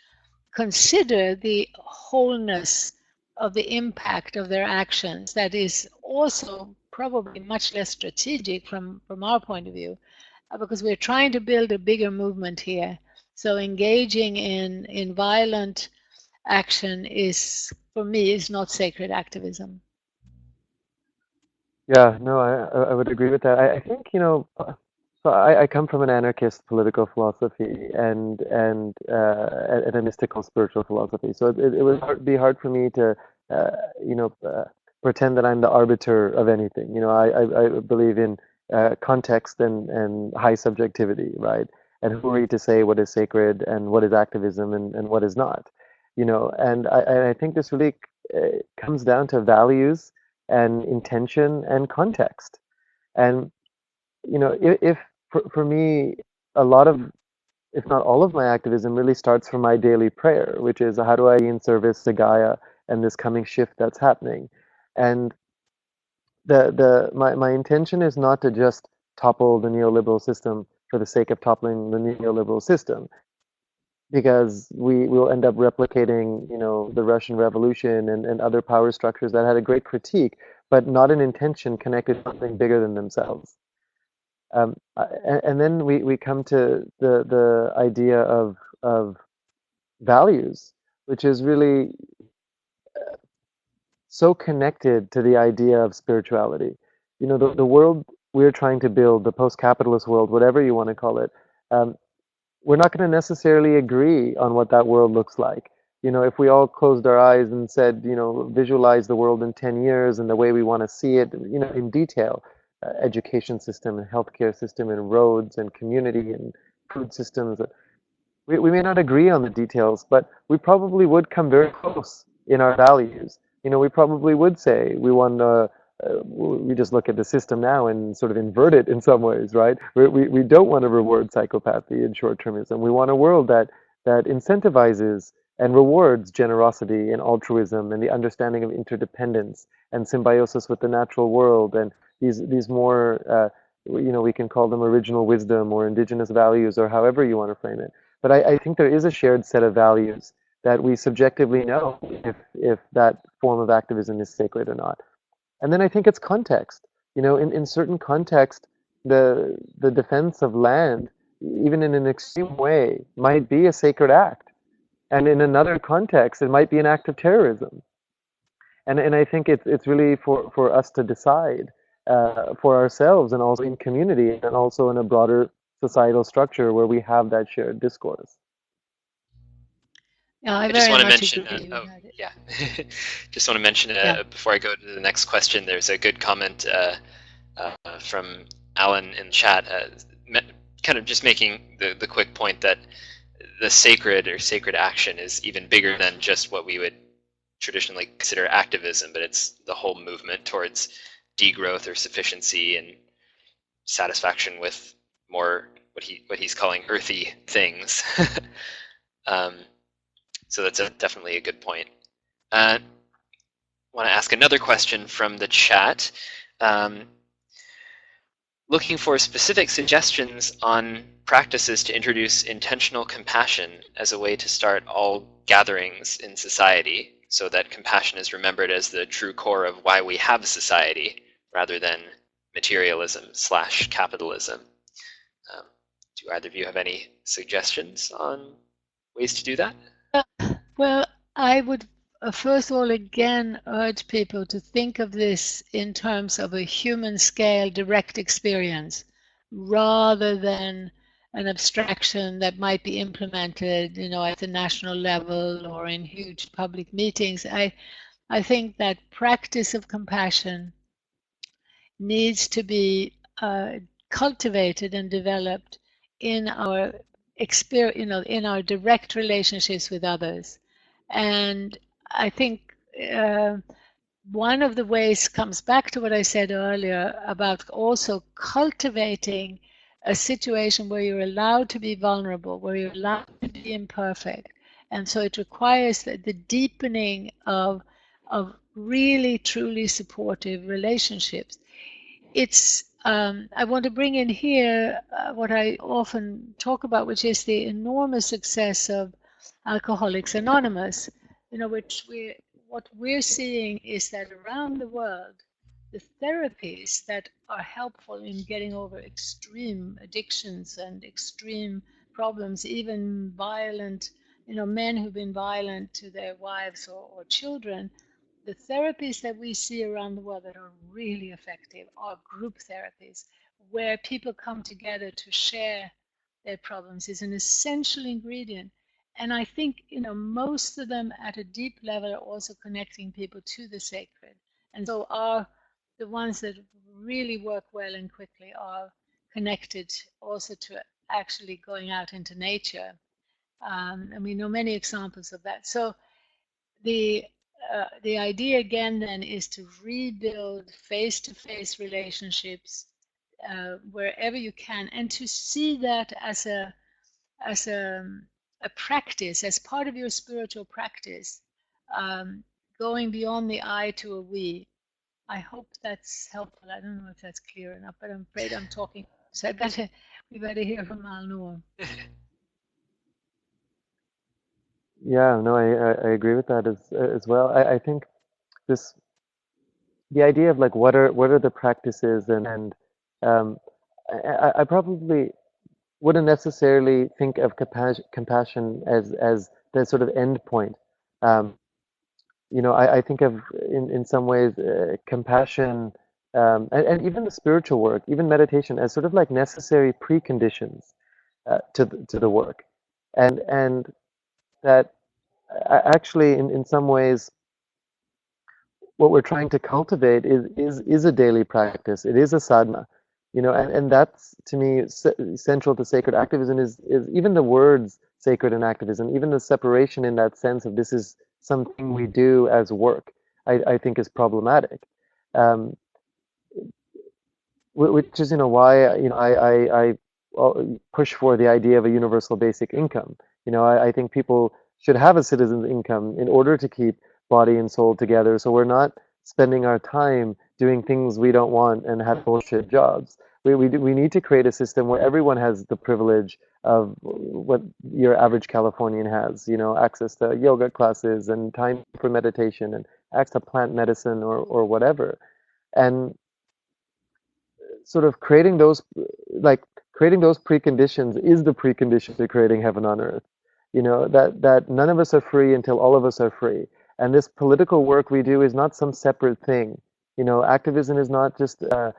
consider the wholeness of the impact of their actions. That is also probably much less strategic from our point of view, because we're trying to build a bigger movement here. So engaging in violent action is, for me, is not sacred activism. Yeah, no, I would agree with that. I think, so I come from an anarchist political philosophy and a mystical spiritual philosophy. So it would be hard for me to, uh, you know, uh, pretend that I'm the arbiter of anything. I believe in context and high subjectivity, right? And who are you to say what is sacred and what is activism and what is not? And I think this really comes down to values and intention and context. And if for me, a lot of, if not all of my activism really starts from my daily prayer, which is how do I be in service to Gaia and this coming shift that's happening. And my intention is not to just topple the neoliberal system for the sake of toppling the neoliberal system, because we will end up replicating, the Russian Revolution and other power structures that had a great critique. but not an intention connected to something bigger than themselves. And then we come to the idea of values, which is really so connected to the idea of spirituality. You know, the world we're trying to build, the post-capitalist world, whatever you want to call it, um, we're not going to necessarily agree on what that world looks like. You know, if we all closed our eyes and said, you know, visualize the world in 10 years and the way we want to see it, you know, in detail, education system and healthcare system and roads and community and food systems, we may not agree on the details, but we probably would come very close in our values. You know, we probably would say we want to, we just look at the system now and sort of invert it in some ways, right? We don't want to reward psychopathy and short-termism. We want a world that incentivizes and rewards generosity and altruism and the understanding of interdependence and symbiosis with the natural world and these more, you know, we can call them original wisdom or indigenous values or however you want to frame it. But I think there is a shared set of values that we subjectively know if that form of activism is sacred or not. And then I think it's context. You know, in certain context, the defense of land, even in an extreme way, might be a sacred act. And in another context, it might be an act of terrorism. And I think it's really for us to decide for ourselves and also in community and also in a broader societal structure where we have that shared discourse. Yeah, I I just very want to much mention, agree with oh, that. yeah. Just want to mention Yeah. before I go to the next question, there's a good comment from Alan in chat, kind of just making the quick point that the sacred or sacred action is even bigger than just what we would traditionally consider activism, but it's the whole movement towards degrowth or sufficiency and satisfaction with more what he's calling earthy things. um, so that's definitely a good point. I want to ask another question from the chat. Looking for specific suggestions on practices to introduce intentional compassion as a way to start all gatherings in society so that compassion is remembered as the true core of why we have society rather than materialism/capitalism. Do either of you have any suggestions on ways to do that? Well, I would first of all again urge people to think of this in terms of a human scale direct experience rather than an abstraction that might be implemented, you know, at the national level or in huge public meetings. I think that practice of compassion needs to be cultivated and developed in our experience, you know, in our direct relationships with others. And I think one of the ways comes back to what I said earlier about also cultivating a situation where you're allowed to be vulnerable, where you're allowed to be imperfect. And so it requires the deepening of really truly supportive relationships. It's I want to bring in here what I often talk about, which is the enormous success of Alcoholics Anonymous. You know, what we're seeing is that around the world, the therapies that are helpful in getting over extreme addictions and extreme problems, even violent, you know, men who've been violent to their wives or children, the therapies that we see around the world that are really effective are group therapies, where people come together to share their problems is an essential ingredient. And I think, you know, most of them at a deep level are also connecting people to the sacred. And so the ones that really work well and quickly are connected also to actually going out into nature. And we know many examples of that. So the idea again then is to rebuild face-to-face relationships wherever you can, and to see that as a practice, as part of your spiritual practice, going beyond the I to a we. I hope that's helpful. I don't know if that's clear enough, but I'm afraid I'm talking. So we better hear from Alnoor. Yeah, no, I agree with that as well. I think this the idea of like what are the practices, and um, I probably wouldn't necessarily think of compassion as the sort of end point. Um, I think of in some ways compassion, and even the spiritual work, even meditation, as sort of like necessary preconditions to the work, and that actually in some ways what we're trying to cultivate is a daily practice. It is a sadhana, and that's to me central to sacred activism is even the words sacred and activism, even the separation in that sense of this is something we do as work. I think is problematic. Um, which is why push for the idea of a universal basic income. I think people should have a citizen's income in order to keep body and soul together, so we're not spending our time doing things we don't want and have bullshit jobs. We need to create a system where everyone has the privilege of what your average Californian has, access to yoga classes and time for meditation and access to plant medicine or whatever. And sort of creating those preconditions is the precondition to creating heaven on earth. That none of us are free until all of us are free. And this political work we do is not some separate thing. Activism is not just a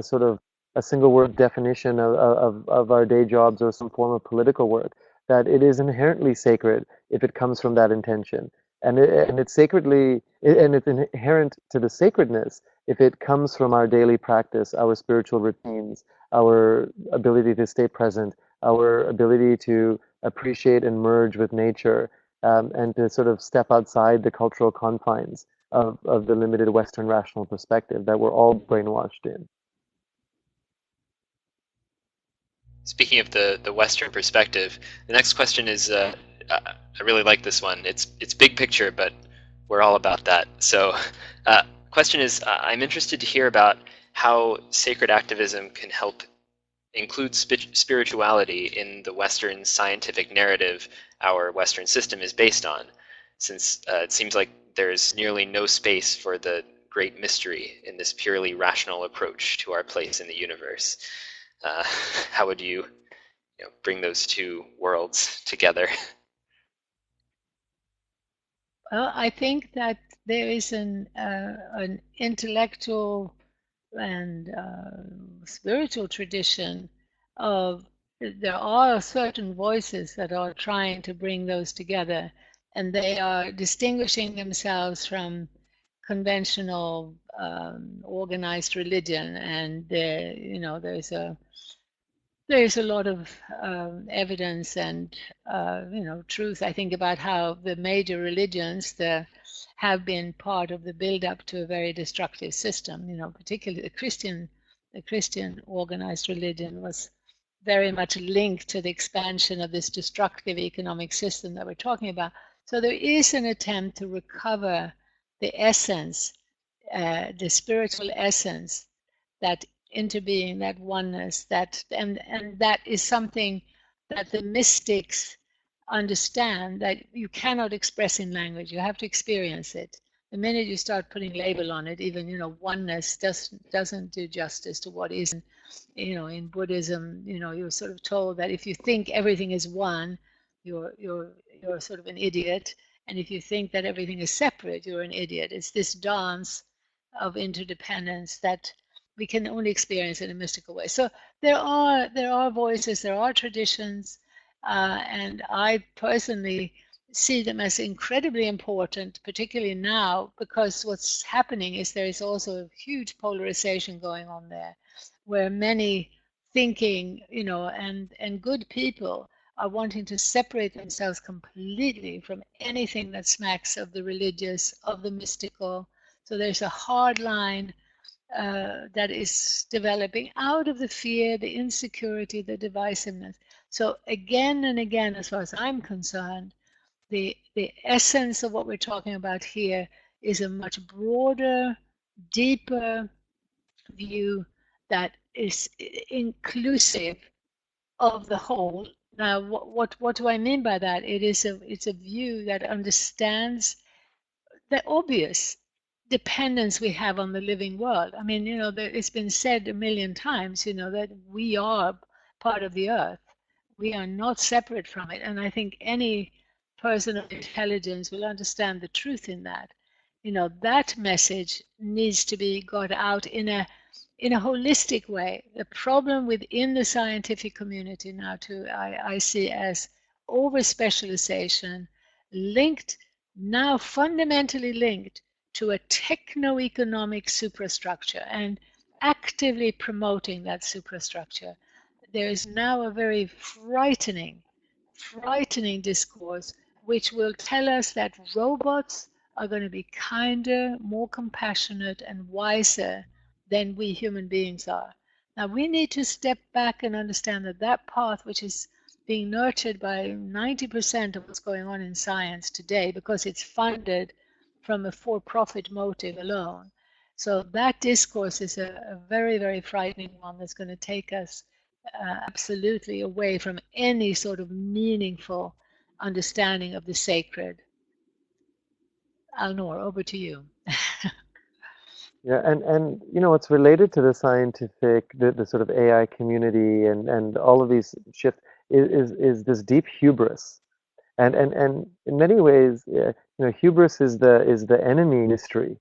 sort of a single word definition of our day jobs or some form of political work. That it is inherently sacred if it comes from that intention, and it's sacredly, and it's inherent to the sacredness if it comes from our daily practice, our spiritual routines, our ability to stay present, our ability to appreciate and merge with nature, and to sort of step outside the cultural confines of the limited Western rational perspective that we're all brainwashed in. Speaking of the Western perspective, the next question is, I really like this one. It's big picture, but we're all about that. So, question is, I'm interested to hear about how sacred activism can help include spirituality in the Western scientific narrative our Western system is based on, since it seems like there's nearly no space for the great mystery in this purely rational approach to our place in the universe. How would you bring those two worlds together? Well, I think that there is an intellectual and spiritual tradition of there are certain voices that are trying to bring those together, and they are distinguishing themselves from conventional organized religion. And there's a lot of evidence and truth, I think, about how the major religions have been part of the build-up to a very destructive system. Particularly the Christian organized religion was very much linked to the expansion of this destructive economic system that we're talking about. So there is an attempt to recover the essence, the spiritual essence, that interbeing, that oneness, and that is something that the mystics understand that you cannot express in language. You have to experience it. The minute you start putting label on it, even oneness doesn't do justice to what is. In Buddhism, you're sort of told that if you think everything is one, you're sort of an idiot, and if you think that everything is separate, you're an idiot. It's this dance of interdependence that we can only experience in a mystical way. So there are voices, there are traditions, and I personally see them as incredibly important, particularly now, because what's happening is there is also a huge polarization going on there, where many thinking, and good people are wanting to separate themselves completely from anything that smacks of the religious, of the mystical. So there's a hard line that is developing out of the fear, the insecurity, the divisiveness. So again and again, as far as I'm concerned, the essence of what we're talking about here is a much broader, deeper view that is inclusive of the whole. Now, what do I mean by that? It's a view that understands the obvious, dependence we have on the living world. I mean, it's been said a million times, that we are part of the earth. We are not separate from it. And I think any person of intelligence will understand the truth in that. That message needs to be got out in a holistic way. The problem within the scientific community now, too, I see as over specialization, linked, now fundamentally linked to a techno-economic superstructure and actively promoting that superstructure. There is now a very frightening discourse which will tell us that robots are going to be kinder, more compassionate, and wiser than we human beings are. Now, we need to step back and understand that that path, which is being nurtured by 90% of what's going on in science today, because it's funded from a for-profit motive alone. So that discourse is a very, very frightening one that's going to take us absolutely away from any sort of meaningful understanding of the sacred. Alnoor, over to you. Yeah, and what's related to the scientific, the sort of AI community and all of these shifts is this deep hubris. And in many ways, hubris is the enemy mystery.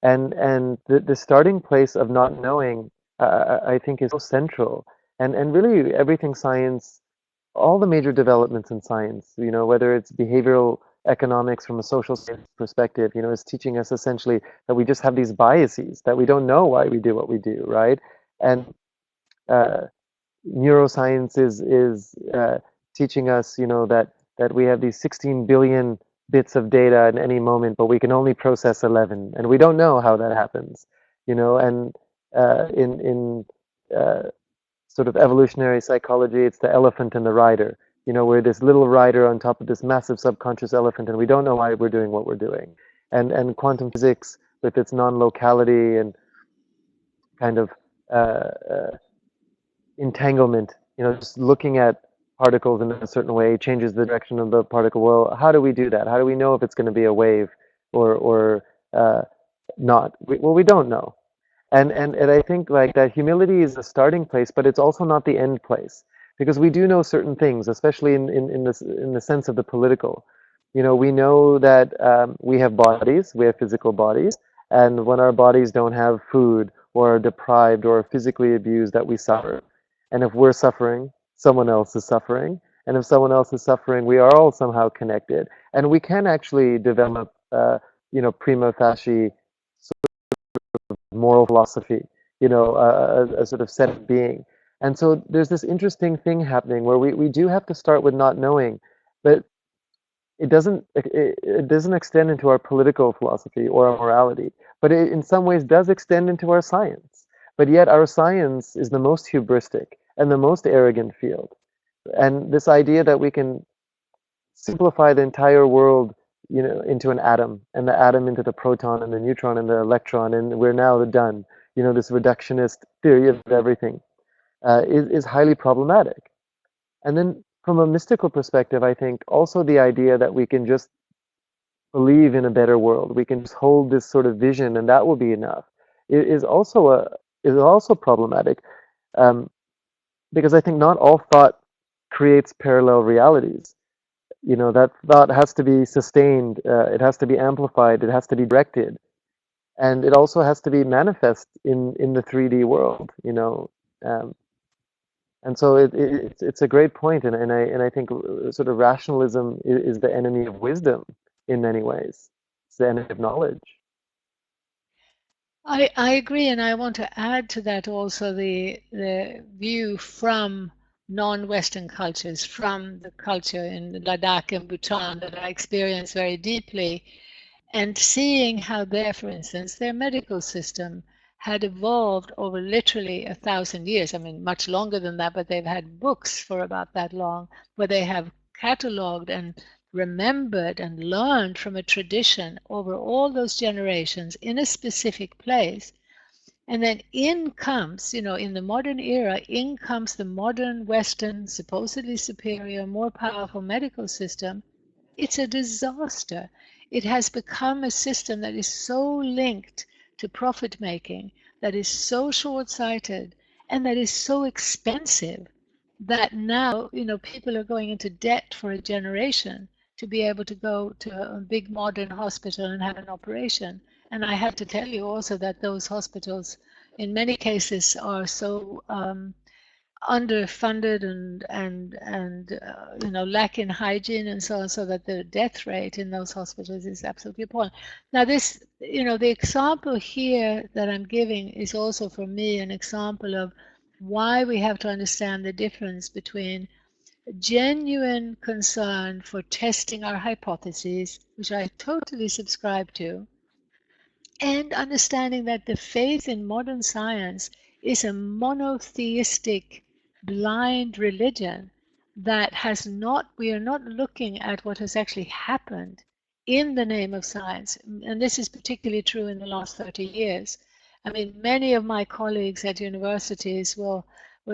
And the starting place of not knowing, I think, is so central. And really everything science, all the major developments in science, whether it's behavioral economics from a social science perspective, is teaching us essentially that we just have these biases, that we don't know why we do what we do, right? And uh, neuroscience is teaching us, that we have these 16 billion bits of data at any moment, but we can only process 11, and we don't know how that happens, and in sort of evolutionary psychology, it's the elephant and the rider. We're this little rider on top of this massive subconscious elephant, and we don't know why we're doing what we're doing. And quantum physics, with its non-locality and kind of entanglement, just looking at particles in a certain way changes the direction of the particle. Well, how do we do that? How do we know if it's going to be a wave or not? We don't know. And I think like that humility is a starting place, but it's also not the end place, because we do know certain things, especially in the sense of the political. We know that we have bodies, we have physical bodies, and when our bodies don't have food or are deprived or physically abused, that we suffer. And if we're suffering, someone else is suffering. And if someone else is suffering, we are all somehow connected. And we can actually develop, prima facie moral philosophy, a sort of set of being. And so there's this interesting thing happening where we do have to start with not knowing, but it doesn't extend into our political philosophy or our morality, but it in some ways does extend into our science. But yet our science is the most hubristic and the most arrogant field. And this idea that we can simplify the entire world, into an atom, and the atom into the proton and the neutron and the electron, and we're now done. This reductionist theory of everything is highly problematic. And then from a mystical perspective, I think also the idea that we can just believe in a better world, we can just hold this sort of vision, and that will be enough, is also problematic, um, because I think not all thought creates parallel realities. That thought has to be sustained, it has to be amplified, it has to be directed, and it also has to be manifest in the 3D world. Um, and so it's a great point, and I think sort of rationalism is the enemy of wisdom in many ways. It's the enemy of knowledge. I agree, and I want to add to that also the view from non-Western cultures, from the culture in Ladakh and Bhutan that I experience very deeply, and seeing how for instance, their medical system had evolved over literally 1,000 years. I mean, much longer than that, but they've had books for about that long, where they have cataloged and remembered and learned from a tradition over all those generations in a specific place. And then in comes, in the modern era, in comes the modern Western, supposedly superior, more powerful medical system, It's a disaster. It has become a system that is so linked to profit making, that is so short-sighted, and that is so expensive that now, people are going into debt for a generation to be able to go to a big modern hospital and have an operation. And I have to tell you also that those hospitals, in many cases, are so underfunded and lack in hygiene and so on, so that the death rate in those hospitals is absolutely appalling. Now, this, the example here that I'm giving is also for me an example of why we have to understand the difference between genuine concern for testing our hypotheses, which I totally subscribe to, and understanding that the faith in modern science is a monotheistic, blind religion that has not, we are not looking at what has actually happened in the name of science. And this is particularly true in the last 30 years. I mean, many of my colleagues at universities will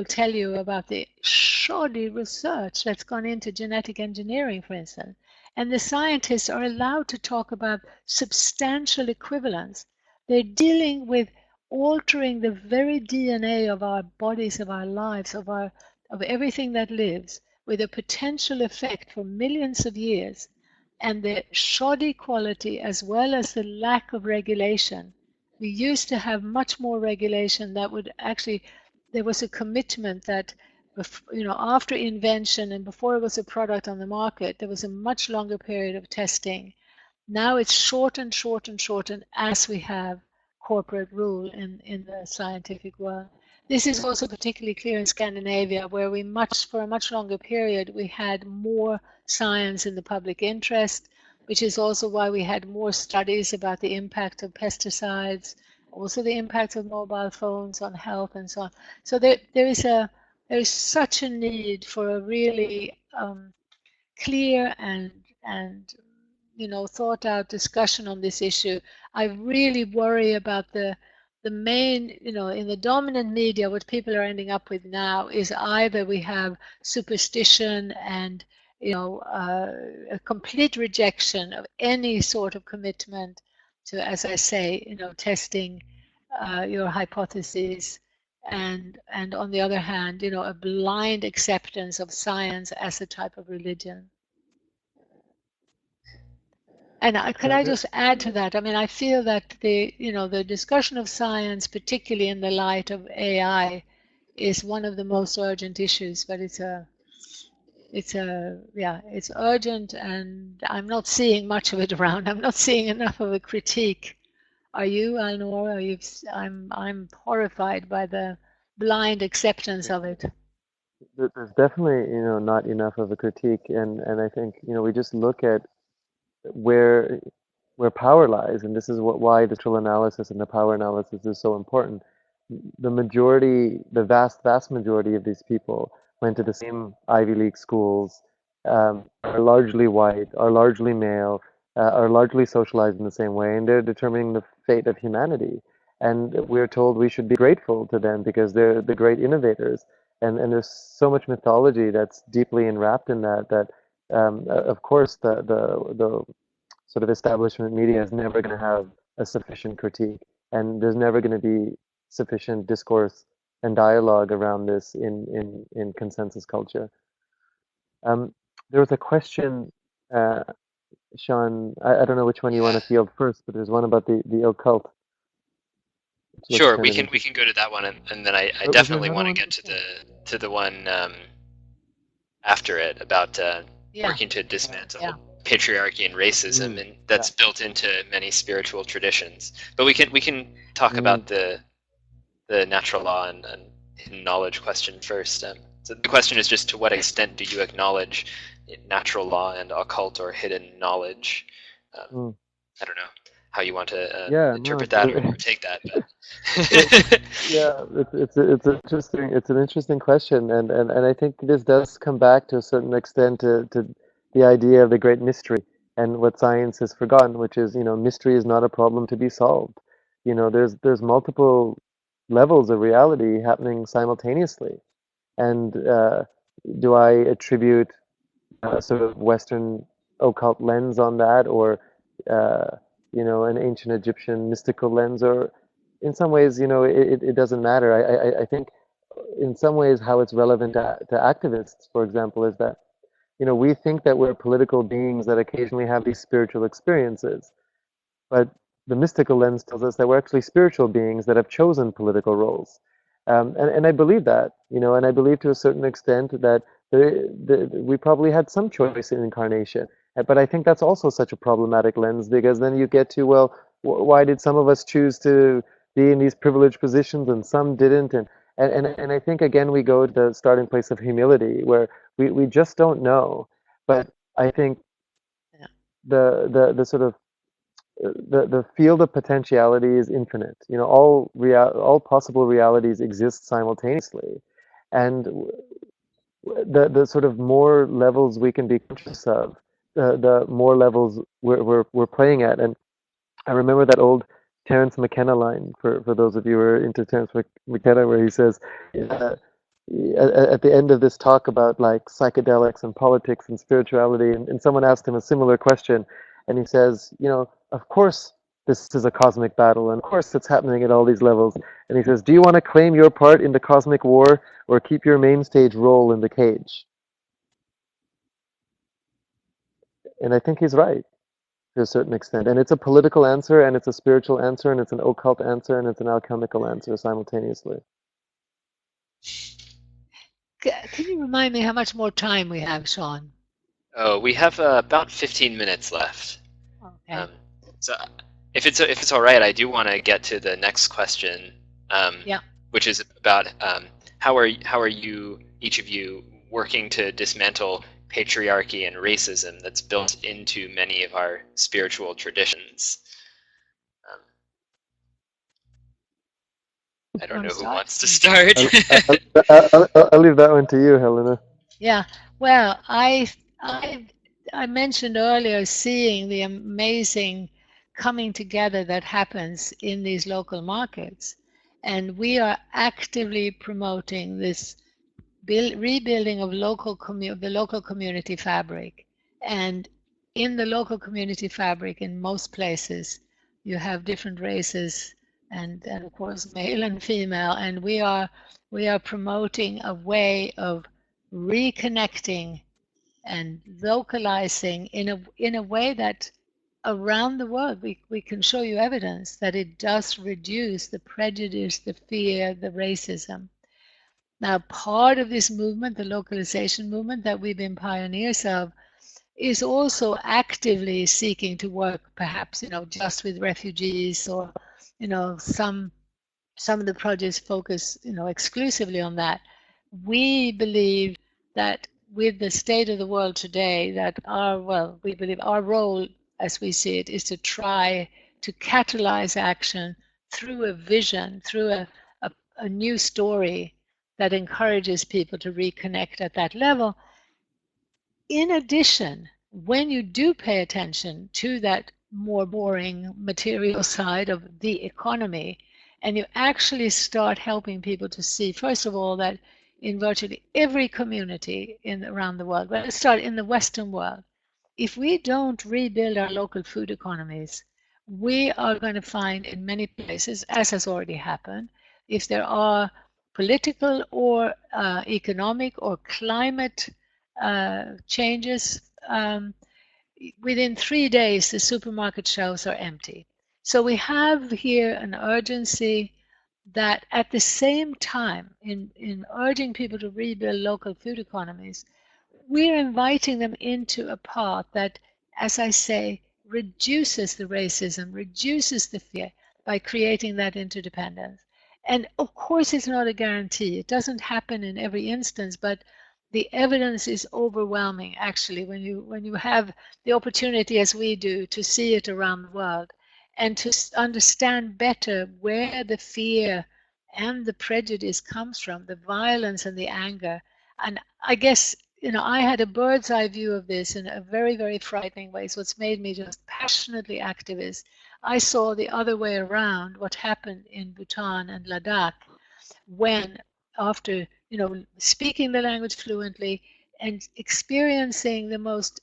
tell you about the shoddy research that's gone into genetic engineering, for instance. And the scientists are allowed to talk about substantial equivalence. They're dealing with altering the very DNA of our bodies, of our lives, of everything that lives, with a potential effect for millions of years. And the shoddy quality as well as the lack of regulation. We used to have much more regulation that would actually, there was a commitment that after invention and before it was a product on the market, there was a much longer period of testing. Now it's shortened, shortened, shortened as we have corporate rule in the scientific world. This is also particularly clear in Scandinavia, where for a much longer period, we had more science in the public interest, which is also why we had more studies about the impact of pesticides, also the impact of mobile phones on health and so on. So there is such a need for a really clear and thought out discussion on this issue. I really worry about the main, in the dominant media, what people are ending up with now is either we have superstition and a complete rejection of any sort of commitment to, as I say, testing your hypotheses, and on the other hand, a blind acceptance of science as a type of religion. And could I just add to that? I mean, I feel that the discussion of science, particularly in the light of AI, is one of the most urgent issues. But it's urgent, and I'm not seeing much of it around. I'm not seeing enough of a critique. Are you, Alnoor? I'm horrified by the blind acceptance of it. There's definitely, not enough of a critique, and I think, we just look at where power lies, and this is why the trial analysis and the power analysis is so important. The vast majority of these people went to the same Ivy League schools, are largely white, are largely male, are largely socialized in the same way, and they're determining the fate of humanity. And we're told we should be grateful to them because they're the great innovators. And there's so much mythology that's deeply enwrapped in that of course the sort of establishment media is never going to have a sufficient critique, and there's never going to be sufficient discourse and dialogue around this in consensus culture. There was a question, Sean, I don't know which one you want to field first, but there's one about the occult. Sure, we can go to that one, and then I definitely want to get to the one after it about working to dismantle patriarchy and racism, and that's built into many spiritual traditions. But we can talk about the natural law and hidden knowledge question first. So the question is just, to what extent do you acknowledge natural law and occult or hidden knowledge? I don't know how you want to interpret that or take that. But it's an interesting question, and I think this does come back to a certain extent to the idea of the great mystery and what science has forgotten, which is, mystery is not a problem to be solved. There's multiple levels of reality happening simultaneously, and do I attribute sort of Western occult lens on that, or an ancient Egyptian mystical lens, or in some ways, it doesn't matter. I think in some ways how it's relevant to activists, for example, is that we think that we're political beings that occasionally have these spiritual experiences, but the mystical lens tells us that we're actually spiritual beings that have chosen political roles. And I believe that, and I believe to a certain extent that we probably had some choice in incarnation. But I think that's also such a problematic lens, because then you get to, well, why did some of us choose to be in these privileged positions and some didn't? And I think, again, we go to the starting place of humility, where we just don't know. But I think the sort of the field of potentiality is infinite. All possible realities exist simultaneously, and the sort of more levels we can be conscious of, the more levels we're playing at. And I remember that old Terence McKenna line, for those of you who are into Terence McKenna, where he says, at the end of this talk about like psychedelics and politics and spirituality, and someone asked him a similar question, and he says, of course this is a cosmic battle, and of course it's happening at all these levels. And he says, do you want to claim your part in the cosmic war, or keep your main stage role in the cage? And I think he's right to a certain extent. And it's a political answer, and it's a spiritual answer, and it's an occult answer, and it's an alchemical answer simultaneously. Can you remind me how much more time we have, Sean? Oh, we have about 15 minutes left. Okay. So if it's all right, I do want to get to the next question, which is about how are you, each of you, working to dismantle patriarchy and racism that's built into many of our spiritual traditions. I don't know who wants to start. I'll leave that one to you, Helena. Yeah, well, I mentioned earlier seeing the amazing coming together that happens in these local markets, and we are actively promoting this rebuilding of the local community fabric. And in the local community fabric, in most places, you have different races and of course male and female, and we are promoting a way of reconnecting and localizing in a way that around the world we can show you evidence that it does reduce the prejudice, the fear, the racism. Now, part of this movement, the localization movement that we've been pioneers of, is also actively seeking to work, perhaps, just with refugees, or, some of the projects focus, exclusively on that. We believe that with the state of the world today, that we believe our role, as we see it, is to try to catalyze action through a vision, through a new story that encourages people to reconnect at that level. In addition, when you do pay attention to that more boring material side of the economy, and you actually start helping people to see, first of all, that in virtually every community around the world, let's start in the Western world, if we don't rebuild our local food economies, we are going to find in many places, as has already happened, if there are political or economic or climate changes, within 3 days the supermarket shelves are empty. So we have here an urgency that at the same time, in urging people to rebuild local food economies, we're inviting them into a path that, as I say, reduces the racism, reduces the fear by creating that interdependence. And of course, it's not a guarantee. It doesn't happen in every instance, but the evidence is overwhelming, actually, when you have the opportunity, as we do, to see it around the world and to understand better where the fear and the prejudice comes from, the violence and the anger. And I guess, I had a bird's eye view of this in a very, very frightening way. So it's made me just passionately activist. I saw the other way around, what happened in Bhutan and Ladakh, when after, speaking the language fluently and experiencing the most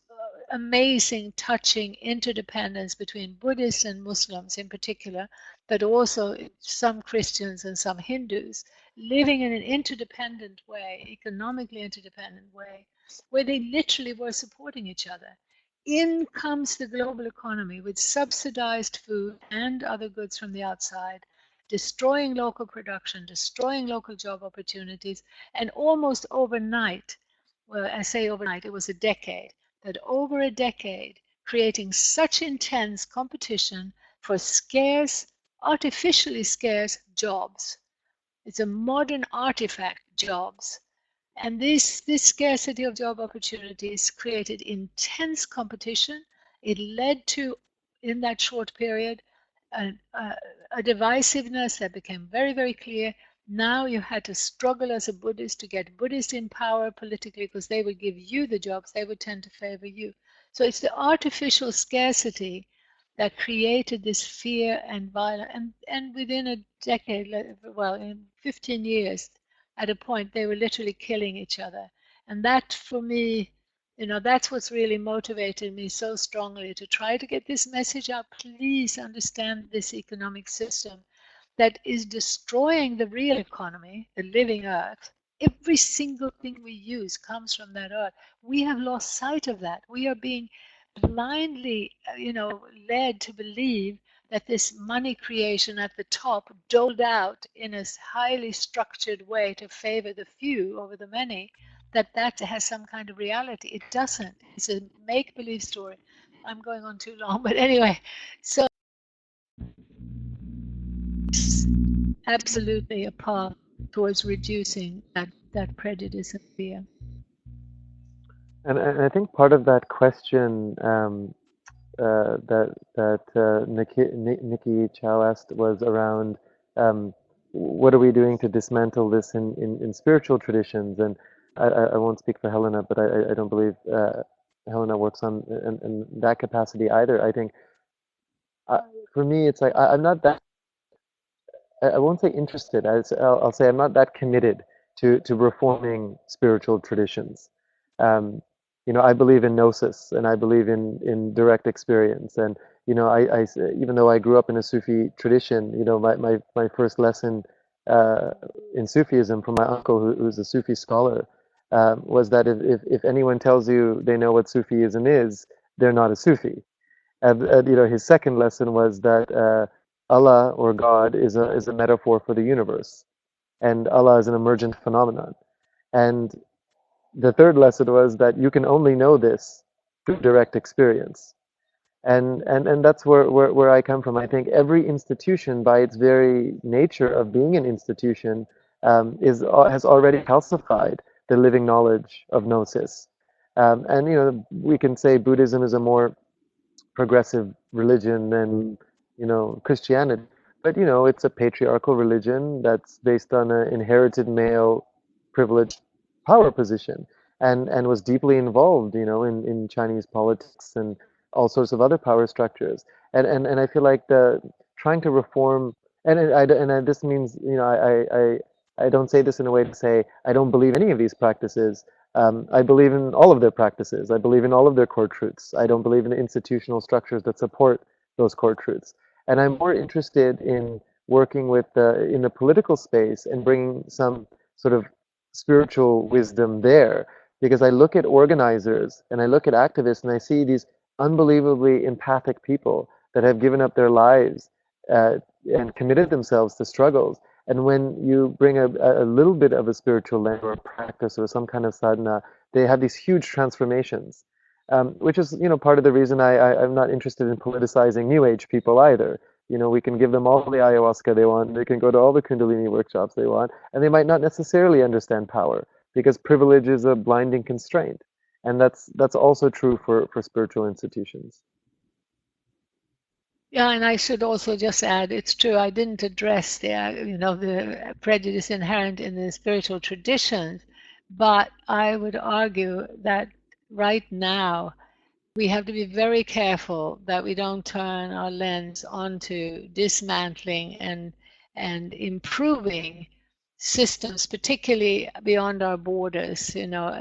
amazing, touching interdependence between Buddhists and Muslims in particular, but also some Christians and some Hindus, living in an interdependent way, economically interdependent way, where they literally were supporting each other. In comes the global economy with subsidized food and other goods from the outside, destroying local production, destroying local job opportunities, and almost overnight, well, I say overnight, it was a decade, that over a decade, creating such intense competition for scarce, artificially scarce jobs. It's a modern artifact, jobs. And this scarcity of job opportunities created intense competition. It led to, in that short period, a divisiveness that became very, very clear. Now you had to struggle as a Buddhist to get Buddhists in power politically because they would give you the jobs, they would tend to favor you. So it's the artificial scarcity that created this fear and violence. And within a decade, well, in 15 years, at a point, they were literally killing each other. And that, for me, that's what's really motivated me so strongly to try to get this message out. Please understand this economic system that is destroying the real economy, the living earth. Every single thing we use comes from that earth. We have lost sight of that. We are being blindly, led to believe that this money creation at the top, doled out in a highly structured way to favor the few over the many, that has some kind of reality. It doesn't. It's a make-believe story. I'm going on too long, but anyway, so it's absolutely a path towards reducing that prejudice and fear. And I think part of that question Nikki Chow asked was around what are we doing to dismantle this in spiritual traditions? And I won't speak for Helena, but I don't believe Helena works on in that capacity either. I think for me, it's like I'm not that. I won't say interested. I'll say I'm not that committed to reforming spiritual traditions. Um, I believe in gnosis, and I believe in direct experience. And even though I grew up in a Sufi tradition, my first lesson in Sufism from my uncle, who's a Sufi scholar, was that if anyone tells you they know what Sufism is, they're not a Sufi. And his second lesson was that Allah or God is a metaphor for the universe, and Allah is an emergent phenomenon. And the third lesson was that you can only know this through direct experience. And that's where I come from. I think every institution, by its very nature of being an institution, has already calcified the living knowledge of gnosis. And we can say Buddhism is a more progressive religion than Christianity, but it's a patriarchal religion that's based on an inherited male privileged power position, and was deeply involved in Chinese politics and all sorts of other power structures. And I feel like the trying to reform, this means I don't say this in a way to say I don't believe any of these practices. I believe in all of their practices. I believe in all of their core truths. I don't believe in the institutional structures that support those core truths. And I'm more interested in working with in the political space and bringing some sort of spiritual wisdom there, because I look at organizers and I look at activists and I see these unbelievably empathic people that have given up their lives and committed themselves to struggles. And when you bring a little bit of a spiritual lens or a practice or some kind of sadhana, they have these huge transformations, which is part of the reason I'm not interested in politicizing New Age people either. We can give them all the ayahuasca they want, they can go to all the Kundalini workshops they want, and they might not necessarily understand power because privilege is a blinding constraint. And that's also true for spiritual institutions. Yeah, and I should also just add, it's true, I didn't address the prejudice inherent in the spiritual traditions, but I would argue that right now we have to be very careful that we don't turn our lens onto dismantling and improving systems, particularly beyond our borders,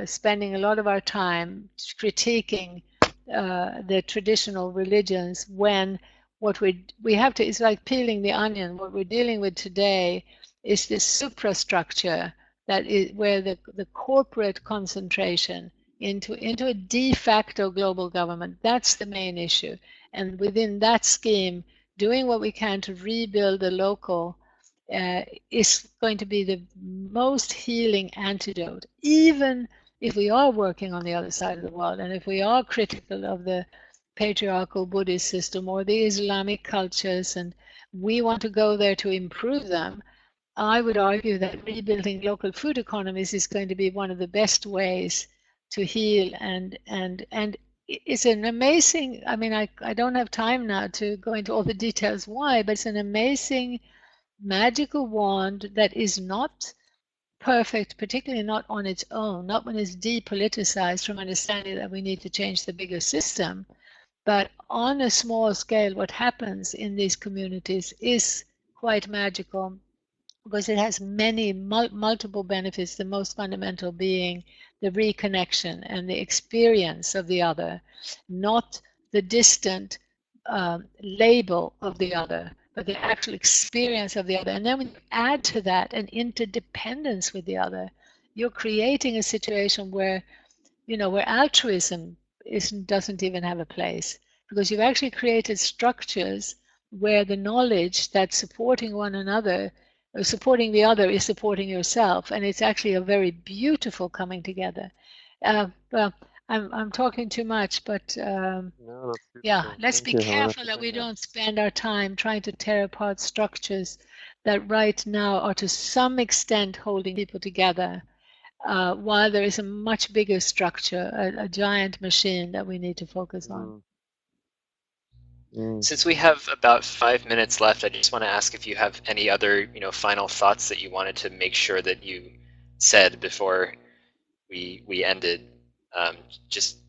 spending a lot of our time critiquing the traditional religions, when what we have to, it's like peeling the onion. What we're dealing with today is this suprastructure that is where the corporate concentration into a de facto global government, that's the main issue. And within that scheme, doing what we can to rebuild the local is going to be the most healing antidote, even if we are working on the other side of the world, and if we are critical of the patriarchal Buddhist system or the Islamic cultures, and we want to go there to improve them, I would argue that rebuilding local food economies is going to be one of the best ways to heal. And it's an amazing, I mean, I don't have time now to go into all the details why, but it's an amazing magical wand that is not perfect, particularly not on its own, not when it's depoliticized from understanding that we need to change the bigger system. But on a small scale, what happens in these communities is quite magical, because it has many multiple benefits, the most fundamental being the reconnection and the experience of the other, not the distant label of the other, but the actual experience of the other. And then when you add to that an interdependence with the other, you're creating a situation where, where altruism doesn't even have a place, because you've actually created structures where the knowledge that supporting one another, or supporting the other, is supporting yourself, and it's actually a very beautiful coming together. Well, I'm talking too much, but No, that's yeah, beautiful. let's Thank be you, Helena, careful for that saying we that. don't spend our time trying to tear apart structures that right now are to some extent holding people together, while there is a much bigger structure, a giant machine that we need to focus on. Since we have about 5 minutes left, I just want to ask if you have any other, final thoughts that you wanted to make sure that you said before we ended, just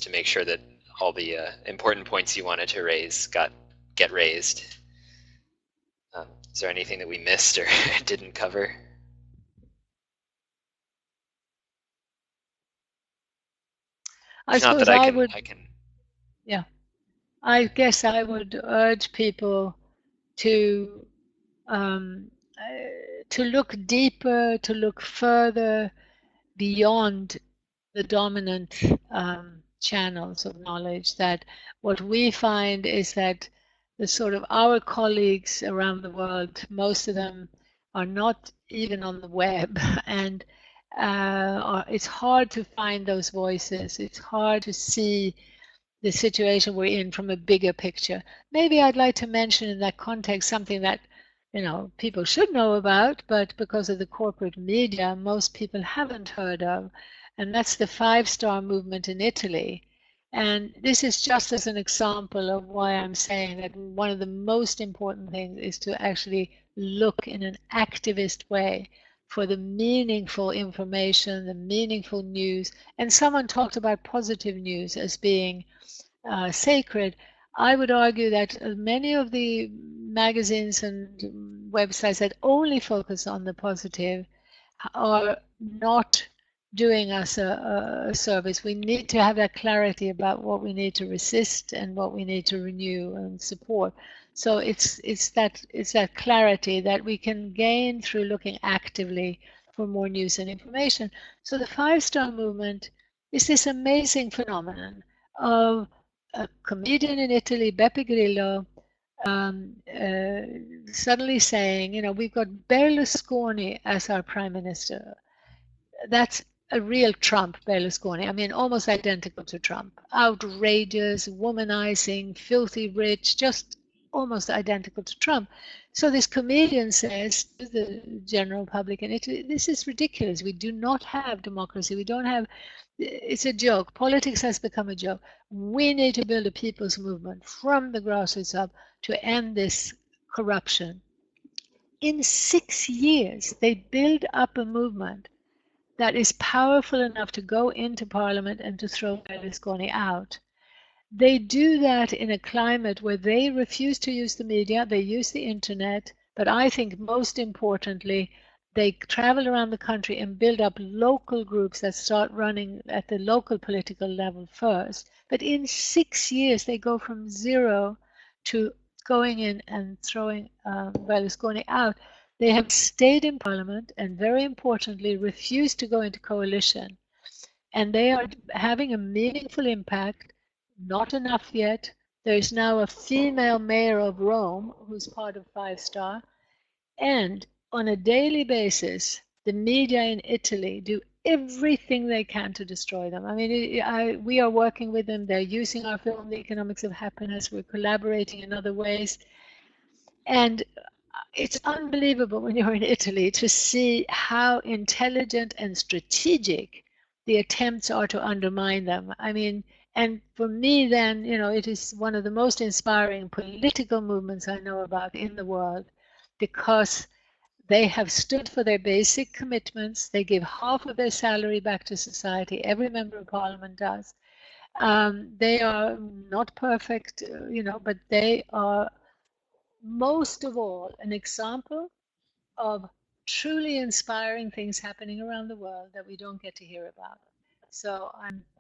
to make sure that all the important points you wanted to raise get raised. Is there anything that we missed or didn't cover? I If not, suppose that I would, I can. yeah, I guess I would urge people to look deeper, to look further beyond the dominant channels of knowledge. That what we find is that the sort of our colleagues around the world, most of them are not even on the web, and it's hard to find those voices. It's hard to see the situation we're in from a bigger picture. Maybe I'd like to mention in that context something that people should know about, but because of the corporate media, most people haven't heard of, and that's the 5-star movement in Italy. And this is just as an example of why I'm saying that one of the most important things is to actually look in an activist way for the meaningful information, the meaningful news. And someone talked about positive news as being sacred. I would argue that many of the magazines and websites that only focus on the positive are not doing us a service. We need to have that clarity about what we need to resist and what we need to renew and support. So it's that clarity that we can gain through looking actively for more news and information. So the 5-star movement is this amazing phenomenon of a comedian in Italy, Beppe Grillo, suddenly saying, we've got Berlusconi as our prime minister. That's a real Trump, Berlusconi. I mean, almost identical to Trump. Outrageous, womanizing, filthy rich, just almost identical to Trump. So this comedian says to the general public in Italy, this is ridiculous. We do not have democracy. We don't have, it's a joke. Politics has become a joke. We need to build a people's movement from the grassroots up to end this corruption. In 6 years, they build up a movement that is powerful enough to go into parliament and to throw Berlusconi out. They do that in a climate where they refuse to use the media, they use the internet, but I think most importantly, they travel around the country and build up local groups that start running at the local political level first. But in 6 years, they go from zero to going in and throwing Berlusconi out. They have stayed in parliament and, very importantly, refused to go into coalition. And they are having a meaningful impact, not enough yet. There is now a female mayor of Rome who's part of Five Star. And on a daily basis, the media in Italy do everything they can to destroy them. I mean, we are working with them. They're using our film, The Economics of Happiness. We're collaborating in other ways. And it's unbelievable when you're in Italy to see how intelligent and strategic the attempts are to undermine them. I mean, and for me then, it is one of the most inspiring political movements I know about in the world, because they have stood for their basic commitments. They give half of their salary back to society. Every member of parliament does. They are not perfect, but they are most of all an example of truly inspiring things happening around the world that we don't get to hear about. So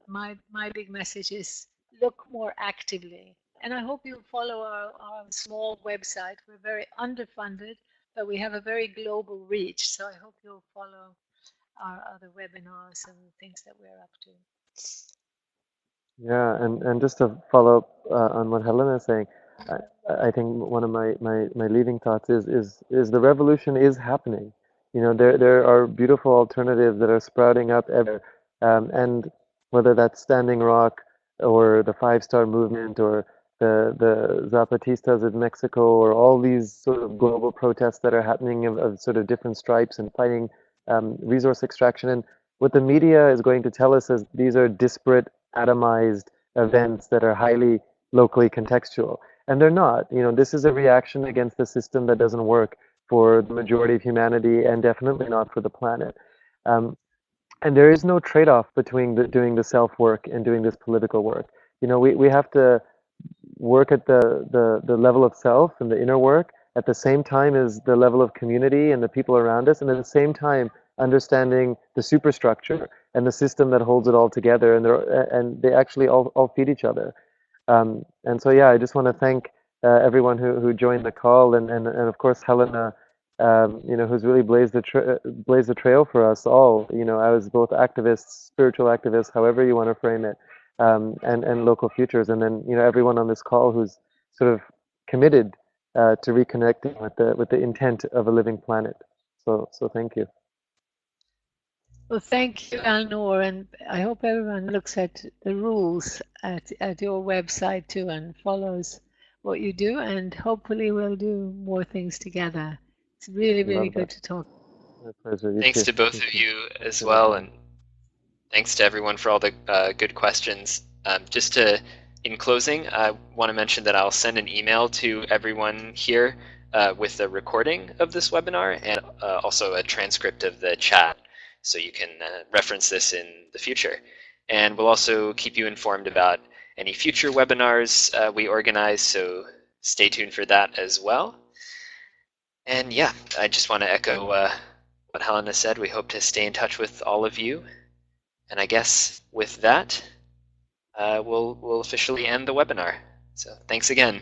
my big message is look more actively. And I hope you follow our small website. We're very underfunded, but we have a very global reach. So I hope you'll follow our other webinars and things that we're up to. Yeah, and just to follow up on what Helena is saying, I think one of my leading thoughts is the revolution is happening. There are beautiful alternatives that are sprouting up everywhere, and whether that's Standing Rock or the Five Star Movement or the Zapatistas in Mexico or all these sort of global protests that are happening of sort of different stripes and fighting resource extraction. And what the media is going to tell us is these are disparate, atomized events that are highly locally contextual. And they're not. This is a reaction against the system that doesn't work for the majority of humanity and definitely not for the planet. And there is no trade-off between doing the self-work and doing this political work. We have to work at the level of self and the inner work at the same time as the level of community and the people around us, and at the same time understanding the superstructure and the system that holds it all together, and they actually all feed each other. And so yeah, I just want to thank everyone who joined the call, and of course Helena, who's really blazed the trail for us all. I was both activists, spiritual activists, however you want to frame it, and local futures, and then everyone on this call who's sort of committed to reconnecting with the intent of a living planet. So thank you. Well, thank you, Alnoor, and I hope everyone looks at the rules at your website too and follows what you do, and hopefully we'll do more things together. It's really, really good to talk. My pleasure. Thanks to both of you as well, and thanks to everyone for all the good questions. In closing, I want to mention that I'll send an email to everyone here with a recording of this webinar and also a transcript of the chat, so you can reference this in the future. And we'll also keep you informed about any future webinars we organize, so stay tuned for that as well. And yeah, I just want to echo what Helena said. We hope to stay in touch with all of you. And I guess with that, we'll officially end the webinar. So thanks again.